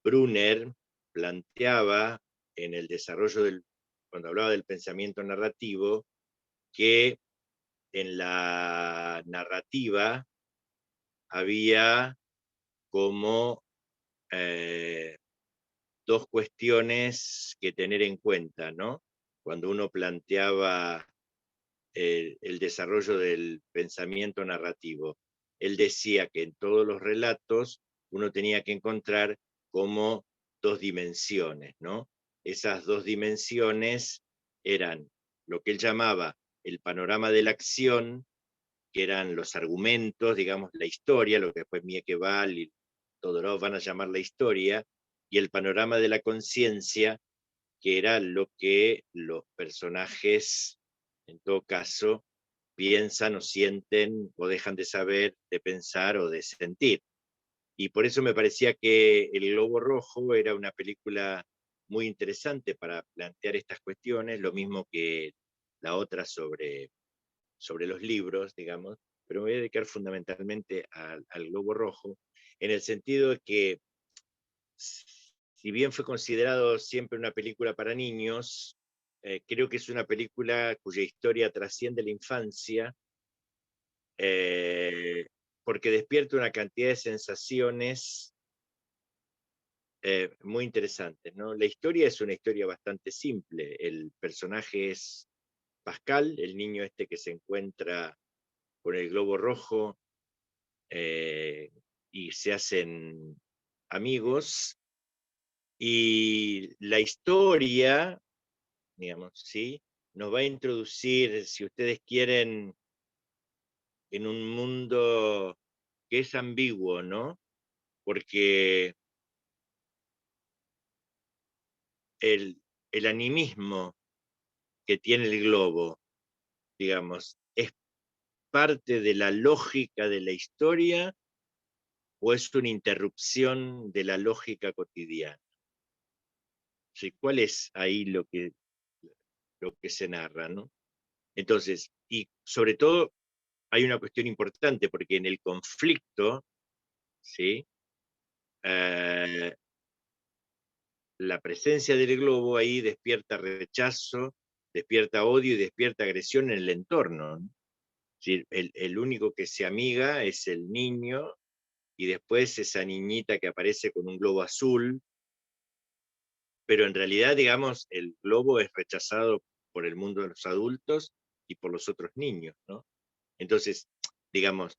Brunner planteaba en el desarrollo cuando hablaba del pensamiento narrativo, que en la narrativa había como 2 cuestiones que tener en cuenta, ¿no? Cuando uno planteaba el desarrollo del pensamiento narrativo. Él decía que en todos los relatos uno tenía que encontrar como 2 dimensiones, ¿no? Esas 2 dimensiones eran lo que él llamaba el panorama de la acción, que eran los argumentos, digamos, la historia, lo que después Miekeval y Todorov van a llamar la historia, y el panorama de la conciencia, que era lo que los personajes, en todo caso, piensan o sienten o dejan de saber, de pensar o de sentir. Y por eso me parecía que El Globo Rojo era una película muy interesante para plantear estas cuestiones, lo mismo que la otra sobre los libros, digamos, pero me voy a dedicar fundamentalmente al Globo Rojo, en el sentido de que, si bien fue considerado siempre una película para niños, creo que es una película cuya historia trasciende la infancia, porque despierta una cantidad de sensaciones muy interesantes, ¿no? La historia es una historia bastante simple. El personaje es Pascal, el niño este que se encuentra con el globo rojo y se hacen amigos. Y la historia, digamos, ¿sí?, nos va a introducir, si ustedes quieren, en un mundo que es ambiguo, ¿no? Porque el animismo que tiene el globo, digamos, ¿es parte de la lógica de la historia o es una interrupción de la lógica cotidiana? Sí, ¿cuál es ahí lo que se narra, ¿no? Entonces, y sobre todo hay una cuestión importante, porque en el conflicto, ¿sí?, la presencia del globo ahí despierta rechazo, despierta odio y despierta agresión en el entorno, ¿no? Es decir, el único que se amiga es el niño, y después esa niñita que aparece con un globo azul, pero en realidad, digamos, el globo es rechazado por el mundo de los adultos y por los otros niños, ¿no? Entonces, digamos,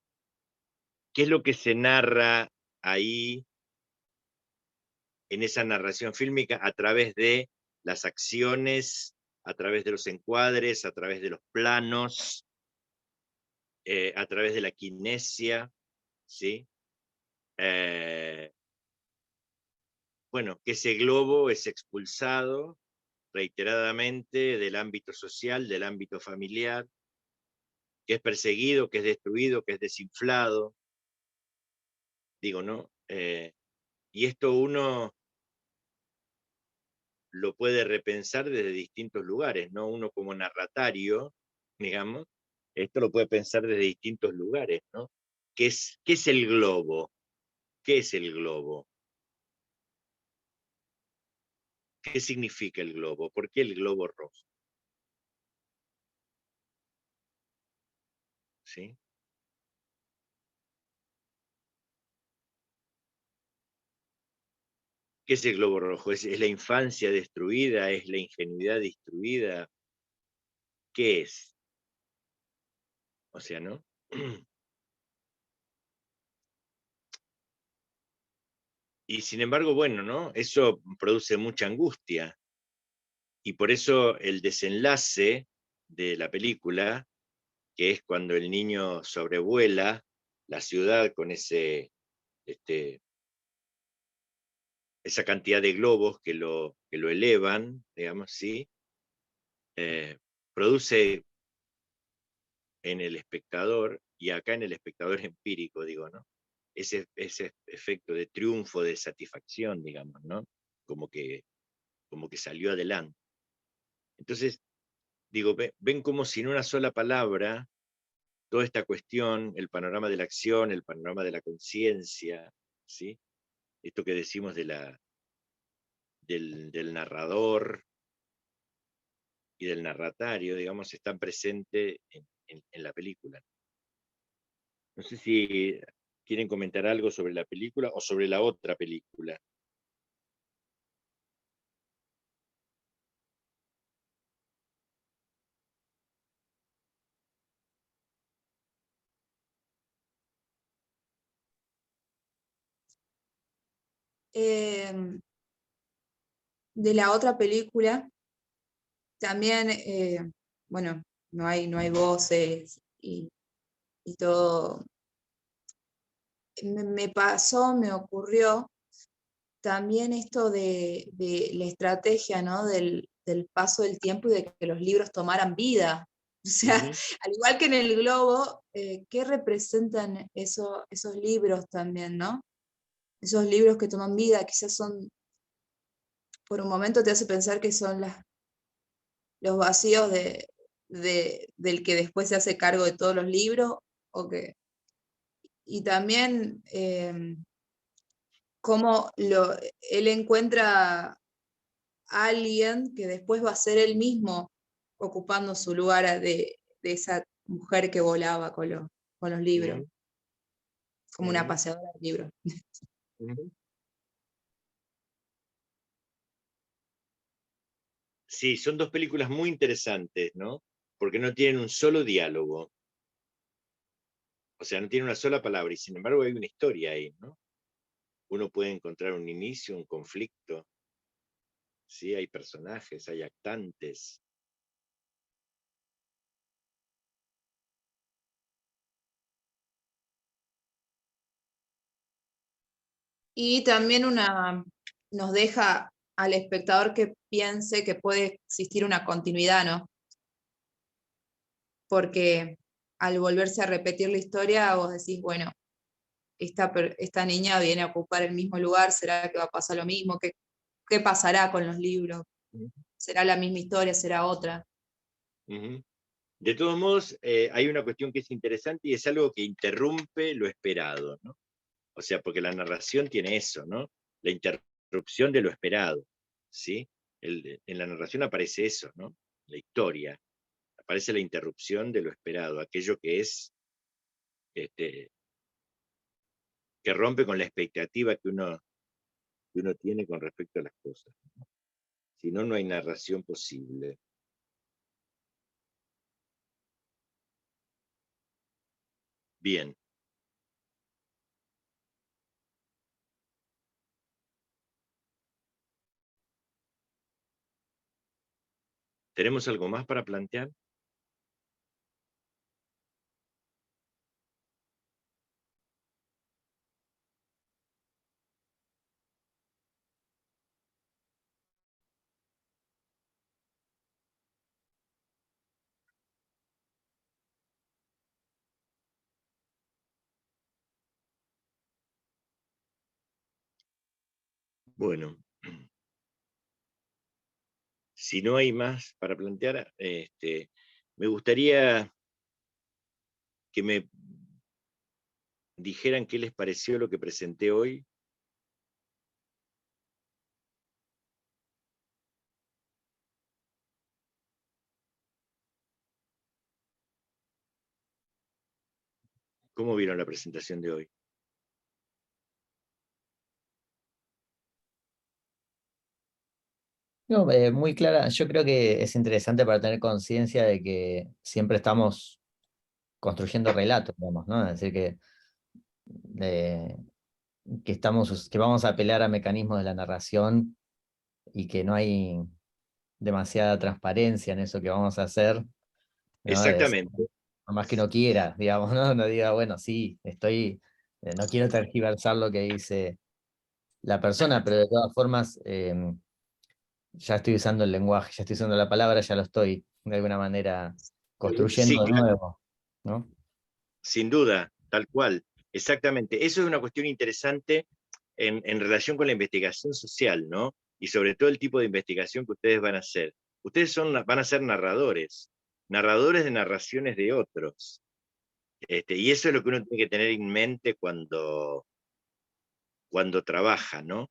¿qué es lo que se narra ahí en esa narración fílmica? A través de las acciones, a través de los encuadres, a través de los planos, a través de la kinesia, ¿sí? Bueno, que ese globo es expulsado reiteradamente del ámbito social, del ámbito familiar, que es perseguido, que es destruido, que es desinflado, digo, ¿no? Y esto uno lo puede repensar desde distintos lugares, ¿no? Uno como narratario, digamos, esto lo puede pensar desde distintos lugares, ¿no? ¿Qué es el globo? ¿Qué es el globo? ¿Qué significa el globo? ¿Por qué el globo rojo? ¿Sí? ¿Qué es el globo rojo? ¿Es la infancia destruida? ¿Es la ingenuidad destruida? ¿Qué es? O sea, ¿no? Y sin embargo, bueno, ¿no? Eso produce mucha angustia. Y por eso el desenlace de la película, que es cuando el niño sobrevuela la ciudad con esa cantidad de globos que lo elevan, digamos, ¿sí? Produce en el espectador, y acá en el espectador empírico, digo, ¿no?, ese efecto de triunfo, de satisfacción, digamos, ¿no? Como que salió adelante. Entonces, digo, ven como sin una sola palabra, toda esta cuestión, el panorama de la acción, el panorama de la conciencia, ¿sí? Esto que decimos del narrador y del narratario, digamos, están presentes en la película. No sé si quieren comentar algo sobre la película o sobre la otra película. De la otra película, también, bueno, no hay voces y todo. Me ocurrió también esto de la estrategia, ¿no? Del paso del tiempo y de que los libros tomaran vida. O sea, al igual que en el globo, ¿qué representan esos libros también, ¿no? Esos libros que toman vida, quizás son por un momento te hace pensar que son los vacíos del que después se hace cargo de todos los libros, y también cómo él encuentra a alguien que después va a ser él mismo ocupando su lugar de esa mujer que volaba con los libros, como una paseadora de libros. Sí, son dos películas muy interesantes, ¿no? Porque no tienen un solo diálogo. O sea, no tienen una sola palabra, y sin embargo hay una historia ahí, ¿no? Uno puede encontrar un inicio, un conflicto. Sí, hay personajes, hay actantes. Y también nos deja al espectador que piense que puede existir una continuidad, ¿no? Porque al volverse a repetir la historia, vos decís, bueno, esta niña viene a ocupar el mismo lugar, ¿será que va a pasar lo mismo? ¿Qué pasará con los libros? ¿Será la misma historia? ¿Será otra? De todos modos, hay una cuestión que es interesante y es algo que interrumpe lo esperado, ¿no? O sea, porque la narración tiene eso, ¿no? La interrupción de lo esperado, ¿sí? En la narración aparece eso, ¿no? La historia. Aparece la interrupción de lo esperado, aquello que es, que rompe con la expectativa que uno tiene con respecto a las cosas. Si no, no hay narración posible. Bien. ¿Tenemos algo más para plantear? Bueno, si no hay más para plantear, me gustaría que me dijeran qué les pareció lo que presenté hoy. ¿Cómo vieron la presentación de hoy? No, muy clara. Yo creo que es interesante para tener conciencia de que siempre estamos construyendo relatos, digamos, ¿no? Es decir, eh, que vamos a apelar a mecanismos de la narración y que no hay demasiada transparencia en eso que vamos a hacer, ¿no? Exactamente. Por más que uno quiera, digamos, ¿no? No diga, bueno, sí, no quiero tergiversar lo que dice la persona, pero de todas formas, ya estoy usando el lenguaje, ya estoy usando la palabra, ya lo estoy de alguna manera construyendo Sí, de claro. nuevo, ¿no? Sin duda, tal cual. Exactamente. Eso es una cuestión interesante en relación con la investigación social, ¿no? Y sobre todo el tipo de investigación que ustedes van a hacer. Ustedes van a ser narradores de narraciones de otros. Y eso es lo que uno tiene que tener en mente cuando trabaja, ¿no?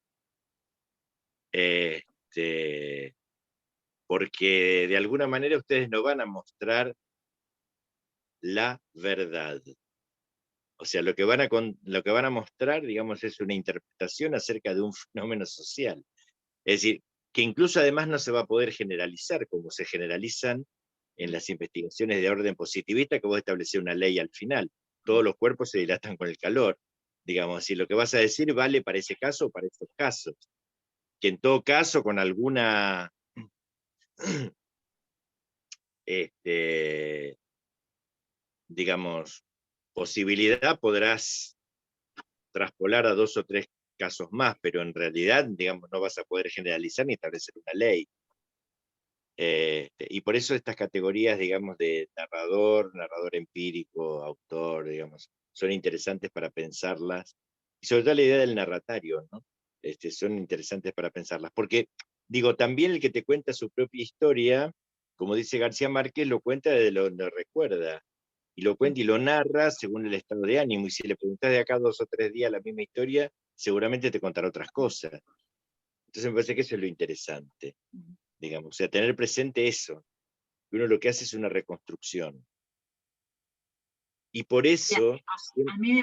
Porque de alguna manera ustedes no van a mostrar la verdad. O sea, lo que van a mostrar, digamos, es una interpretación acerca de un fenómeno social. Es decir, que incluso además no se va a poder generalizar, como se generalizan en las investigaciones de orden positivista, que vos establecés una ley al final. Todos los cuerpos se dilatan con el calor. Digamos, si lo que vas a decir vale para ese caso o para estos casos. Que en todo caso, con alguna digamos, posibilidad, podrás traspolar a 2 o 3 casos más, pero en realidad, digamos, no vas a poder generalizar ni establecer una ley. Y por eso estas categorías, digamos, de narrador empírico, autor, digamos, son interesantes para pensarlas, y sobre todo la idea del narratario, ¿no? Son interesantes para pensarlas, porque digo, también el que te cuenta su propia historia, como dice García Márquez, lo cuenta desde donde recuerda, y lo cuenta y lo narra según el estado de ánimo, y si le preguntás de acá 2 o 3 días la misma historia, seguramente te contará otras cosas. Entonces me parece que eso es lo interesante, digamos, o sea, tener presente eso, que uno lo que hace es una reconstrucción. Y por eso,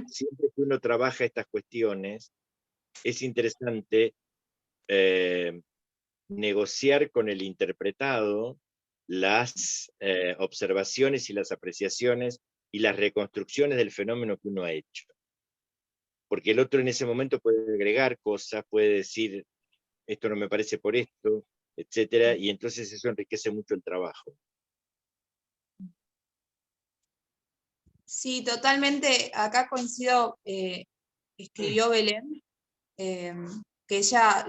siempre que uno trabaja estas cuestiones, es interesante negociar con el interpretado las observaciones y las apreciaciones y las reconstrucciones del fenómeno que uno ha hecho. Porque el otro en ese momento puede agregar cosas, puede decir, esto no me parece por esto, etcétera, y entonces eso enriquece mucho el trabajo. Sí, totalmente. Acá coincido, escribió Belén, que ella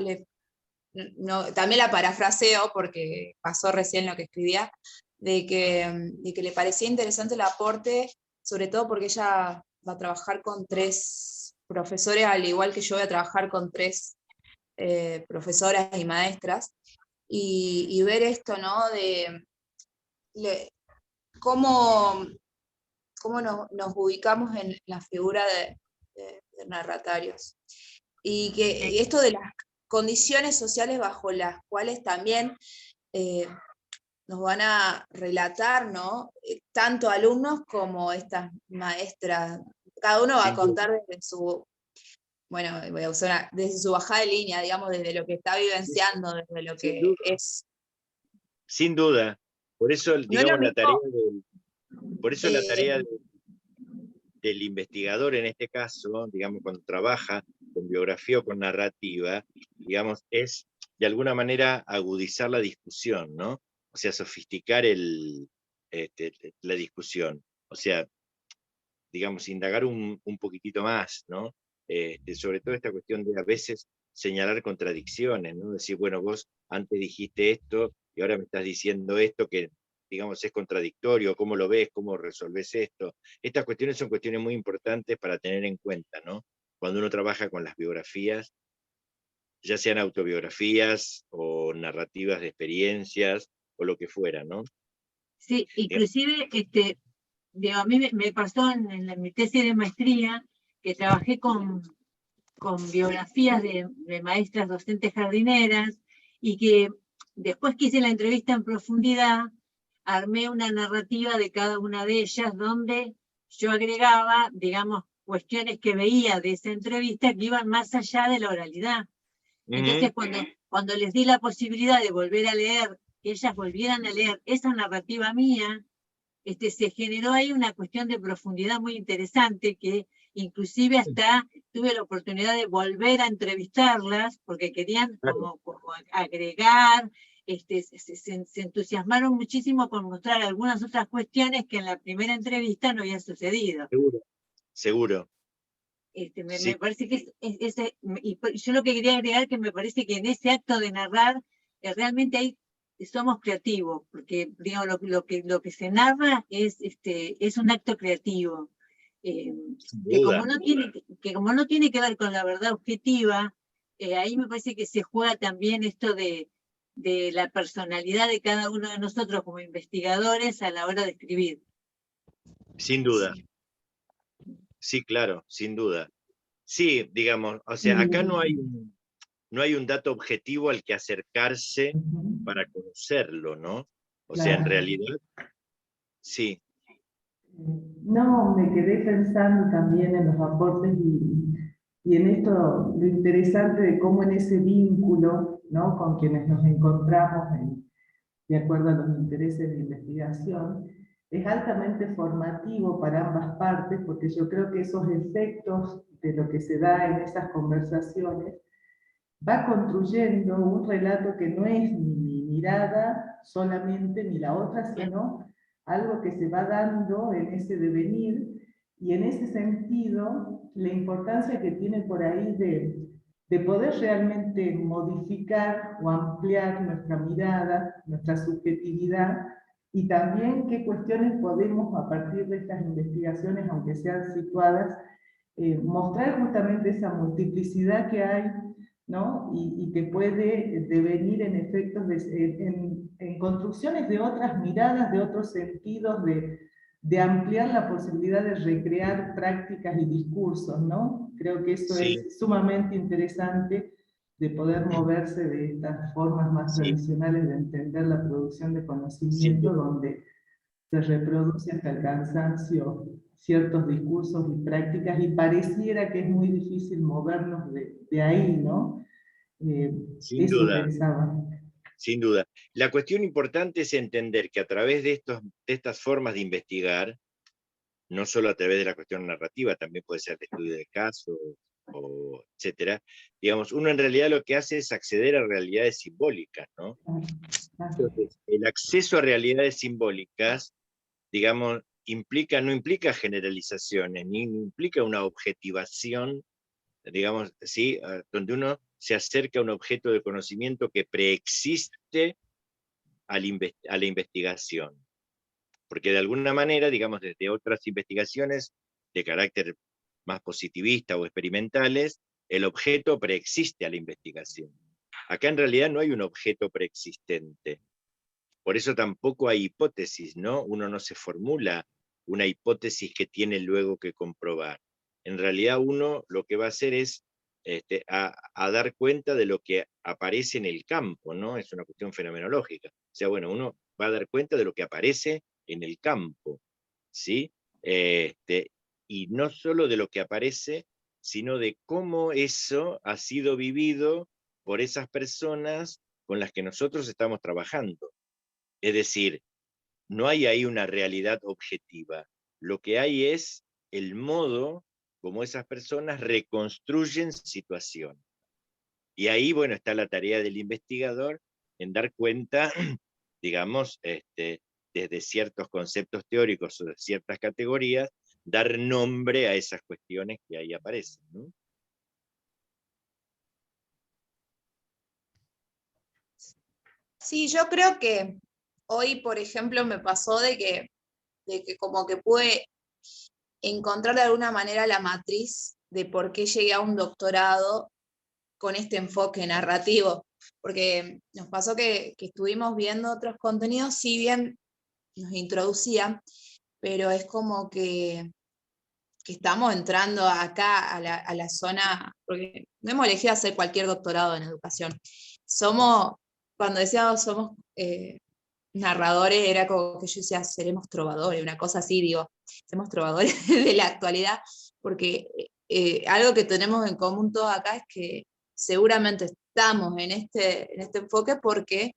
también la parafraseo porque pasó recién lo que escribía, de que le parecía interesante el aporte, sobre todo porque ella va a trabajar con 3 profesores, al igual que yo voy a trabajar con 3 profesoras y maestras, y ver esto, ¿no? Cómo nos ubicamos en la figura de narratarios. Y esto de las condiciones sociales bajo las cuales también nos van a relatar, ¿no? Tanto alumnos como estas maestras. Cada uno va a contar desde su, bueno, voy a usar desde su bajada de línea, digamos, desde lo que está vivenciando, desde lo que es. Sin duda. Por eso, digamos, la tarea del investigador en este caso, digamos, cuando trabaja con biografía o con narrativa, digamos, es de alguna manera agudizar la discusión, ¿no? O sea, sofisticar la discusión. O sea, digamos, indagar un poquitito más, ¿no? Sobre todo esta cuestión de a veces señalar contradicciones, ¿no? Decir, bueno, vos antes dijiste esto y ahora me estás diciendo esto que, digamos, es contradictorio, ¿cómo lo ves? ¿Cómo resolvés esto? Estas cuestiones son cuestiones muy importantes para tener en cuenta, ¿no? Cuando uno trabaja con las biografías, ya sean autobiografías o narrativas de experiencias o lo que fuera, ¿no? Sí, inclusive, digo, a mí me pasó en mi tesis de maestría que trabajé con biografías de maestras docentes jardineras y que después que hice la entrevista en profundidad, armé una narrativa de cada una de ellas donde yo agregaba, digamos, cuestiones que veía de esa entrevista que iban más allá de la oralidad. Entonces, cuando les di la posibilidad de volver a leer, que ellas volvieran a leer esa narrativa mía, se generó ahí una cuestión de profundidad muy interesante que inclusive hasta tuve la oportunidad de volver a entrevistarlas porque querían como agregar, se entusiasmaron muchísimo por mostrar algunas otras cuestiones que en la primera entrevista no habían sucedido. Seguro. Me parece que yo lo que quería agregar que me parece que en ese acto de narrar realmente hay somos creativos, porque digamos, lo que se narra es un acto creativo, que como no tiene que ver con la verdad objetiva, ahí me parece que se juega también esto de la personalidad de cada uno de nosotros como investigadores a la hora de escribir. Sin duda. Sí, claro, sin duda. Sí, digamos, o sea, acá no hay un dato objetivo al que acercarse para conocerlo, ¿no? O sea, en realidad, sí. No, me quedé pensando también en los aportes y en esto, lo interesante de cómo en ese vínculo, ¿no? Con quienes nos encontramos de acuerdo a los intereses de investigación, es altamente formativo para ambas partes, porque yo creo que esos efectos de lo que se da en esas conversaciones va construyendo un relato que no es ni mi mirada solamente, ni la otra, sino algo que se va dando en ese devenir, y en ese sentido, la importancia que tiene por ahí de poder realmente modificar o ampliar nuestra mirada, nuestra subjetividad, y también qué cuestiones podemos, a partir de estas investigaciones, aunque sean situadas, mostrar justamente esa multiplicidad que hay ¿no? Y que puede devenir en efectos, en construcciones de otras miradas, de otros sentidos, de ampliar la posibilidad de recrear prácticas y discursos, ¿no? Creo que eso Sí, es sumamente interesante, de poder moverse de estas formas más sí, tradicionales de entender la producción de sin conocimiento, duda. donde se reproduce hasta el cansancio ciertos discursos y prácticas, y pareciera que es muy difícil movernos de ahí, ¿no? Sin Eso duda, pensaba. sin duda. La cuestión importante es entender que a través de estas formas de investigar, no solo a través de la cuestión narrativa, también puede ser de estudio de casos, o etcétera, digamos, uno en realidad lo que hace es acceder a realidades simbólicas, ¿no? Entonces, el acceso a realidades simbólicas, digamos, no implica generalizaciones, ni implica una objetivación, digamos, ¿sí? Donde uno se acerca a un objeto de conocimiento que preexiste a la investigación. Porque de alguna manera, digamos, desde otras investigaciones de carácter más positivista o experimentales, el objeto preexiste a la investigación. Acá en realidad no hay un objeto preexistente. Por eso tampoco hay hipótesis, ¿no? Uno no se formula una hipótesis que tiene luego que comprobar. En realidad uno lo que va a hacer es a dar cuenta de lo que aparece en el campo, ¿no? Es una cuestión fenomenológica. O sea, bueno, uno va a dar cuenta de lo que aparece en el campo, ¿sí? Y no solo de lo que aparece, sino de cómo eso ha sido vivido por esas personas con las que nosotros estamos trabajando. Es decir, no hay ahí una realidad objetiva. Lo que hay es el modo como esas personas reconstruyen situación. Y ahí, bueno, está la tarea del investigador en dar cuenta, digamos, desde ciertos conceptos teóricos o de ciertas categorías, dar nombre a esas cuestiones que ahí aparecen, ¿no? Sí, yo creo que hoy, por ejemplo, me pasó de que como que pude encontrar de alguna manera la matriz de por qué llegué a un doctorado con este enfoque narrativo, porque nos pasó que estuvimos viendo otros contenidos, si bien nos introducían, pero es como que estamos entrando acá a la zona, porque no hemos elegido hacer cualquier doctorado en educación. Cuando decíamos somos narradores, era como que yo decía, seremos trovadores, una cosa así, digo, seremos trovadores de la actualidad, porque algo que tenemos en común todos acá es que seguramente estamos en este enfoque porque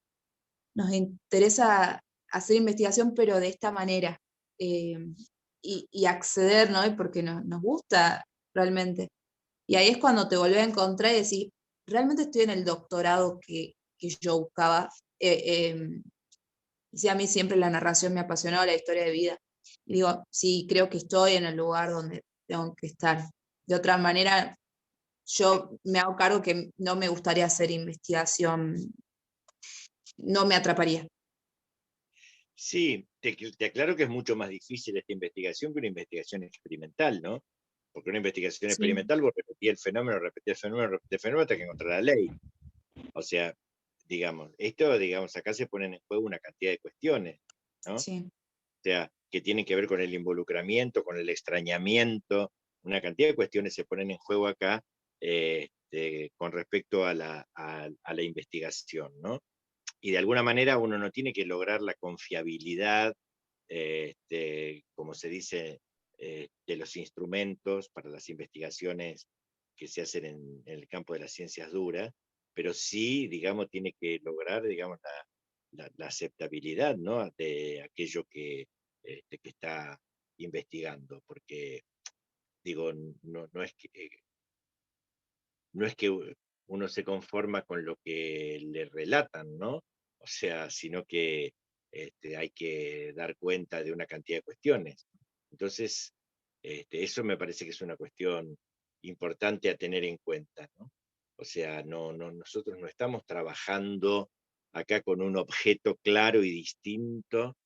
nos interesa hacer investigación, pero de esta manera, y acceder, ¿no? Y porque nos gusta realmente. Y ahí es cuando te volvés a encontrar y decís, realmente estoy en el doctorado que yo buscaba. Sí, a mí siempre la narración me ha apasionado, la historia de vida. Y digo, sí, creo que estoy en el lugar donde tengo que estar. De otra manera, yo me hago cargo que no me gustaría hacer investigación, no me atraparía. Sí, te aclaro que es mucho más difícil esta investigación que una investigación experimental, ¿no? Porque una investigación Sí. experimental vos repetís el fenómeno, hasta que encontrás la ley. O sea, digamos, acá se ponen en juego una cantidad de cuestiones, ¿no? Sí. O sea, que tienen que ver con el involucramiento, con el extrañamiento, una cantidad de cuestiones se ponen en juego acá con respecto a la investigación, ¿no? Y de alguna manera uno no tiene que lograr la confiabilidad, como se dice, de los instrumentos para las investigaciones que se hacen en el campo de las ciencias duras, pero sí, digamos, tiene que lograr, digamos, la aceptabilidad, ¿no? De aquello que está investigando, porque, digo, no es que uno se conforma con lo que le relatan, ¿no? O sea, sino que hay que dar cuenta de una cantidad de cuestiones. Entonces, eso me parece que es una cuestión importante a tener en cuenta, ¿no? O sea, nosotros no estamos trabajando acá con un objeto claro y distinto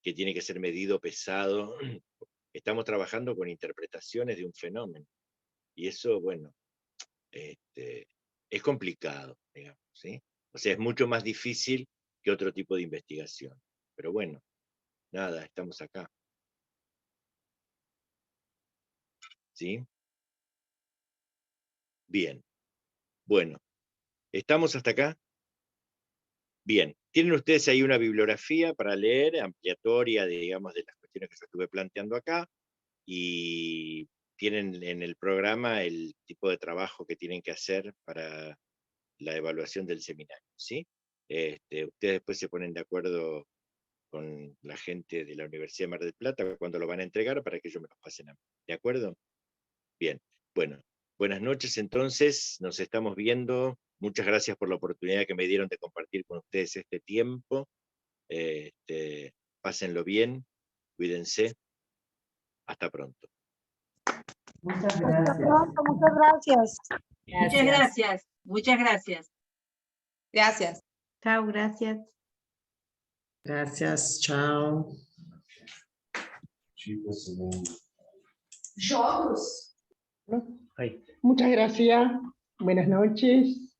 que tiene que ser medido, pesado. Estamos trabajando con interpretaciones de un fenómeno. Y eso, bueno, es complicado, digamos, ¿sí? O sea, es mucho más difícil que otro tipo de investigación. Pero bueno, nada, estamos acá. ¿Sí? Bien. Bueno, ¿estamos hasta acá? Bien. Tienen ustedes ahí una bibliografía para leer, ampliatoria, digamos, de las cuestiones que yo estuve planteando acá, y tienen en el programa el tipo de trabajo que tienen que hacer para la evaluación del seminario, ¿sí? Ustedes después se ponen de acuerdo con la gente de la Universidad de Mar del Plata cuando lo van a entregar para que ellos me los pasen a mí, ¿de acuerdo? Bien, bueno, buenas noches entonces, nos estamos viendo. Muchas gracias por la oportunidad que me dieron de compartir con ustedes este tiempo. Pásenlo bien, cuídense. Hasta pronto. Muchas Hasta gracias. pronto, muchas gracias. Muchas gracias, muchas gracias. Gracias. Chao, gracias. Gracias, chao. Muchas gracias. Buenas noches.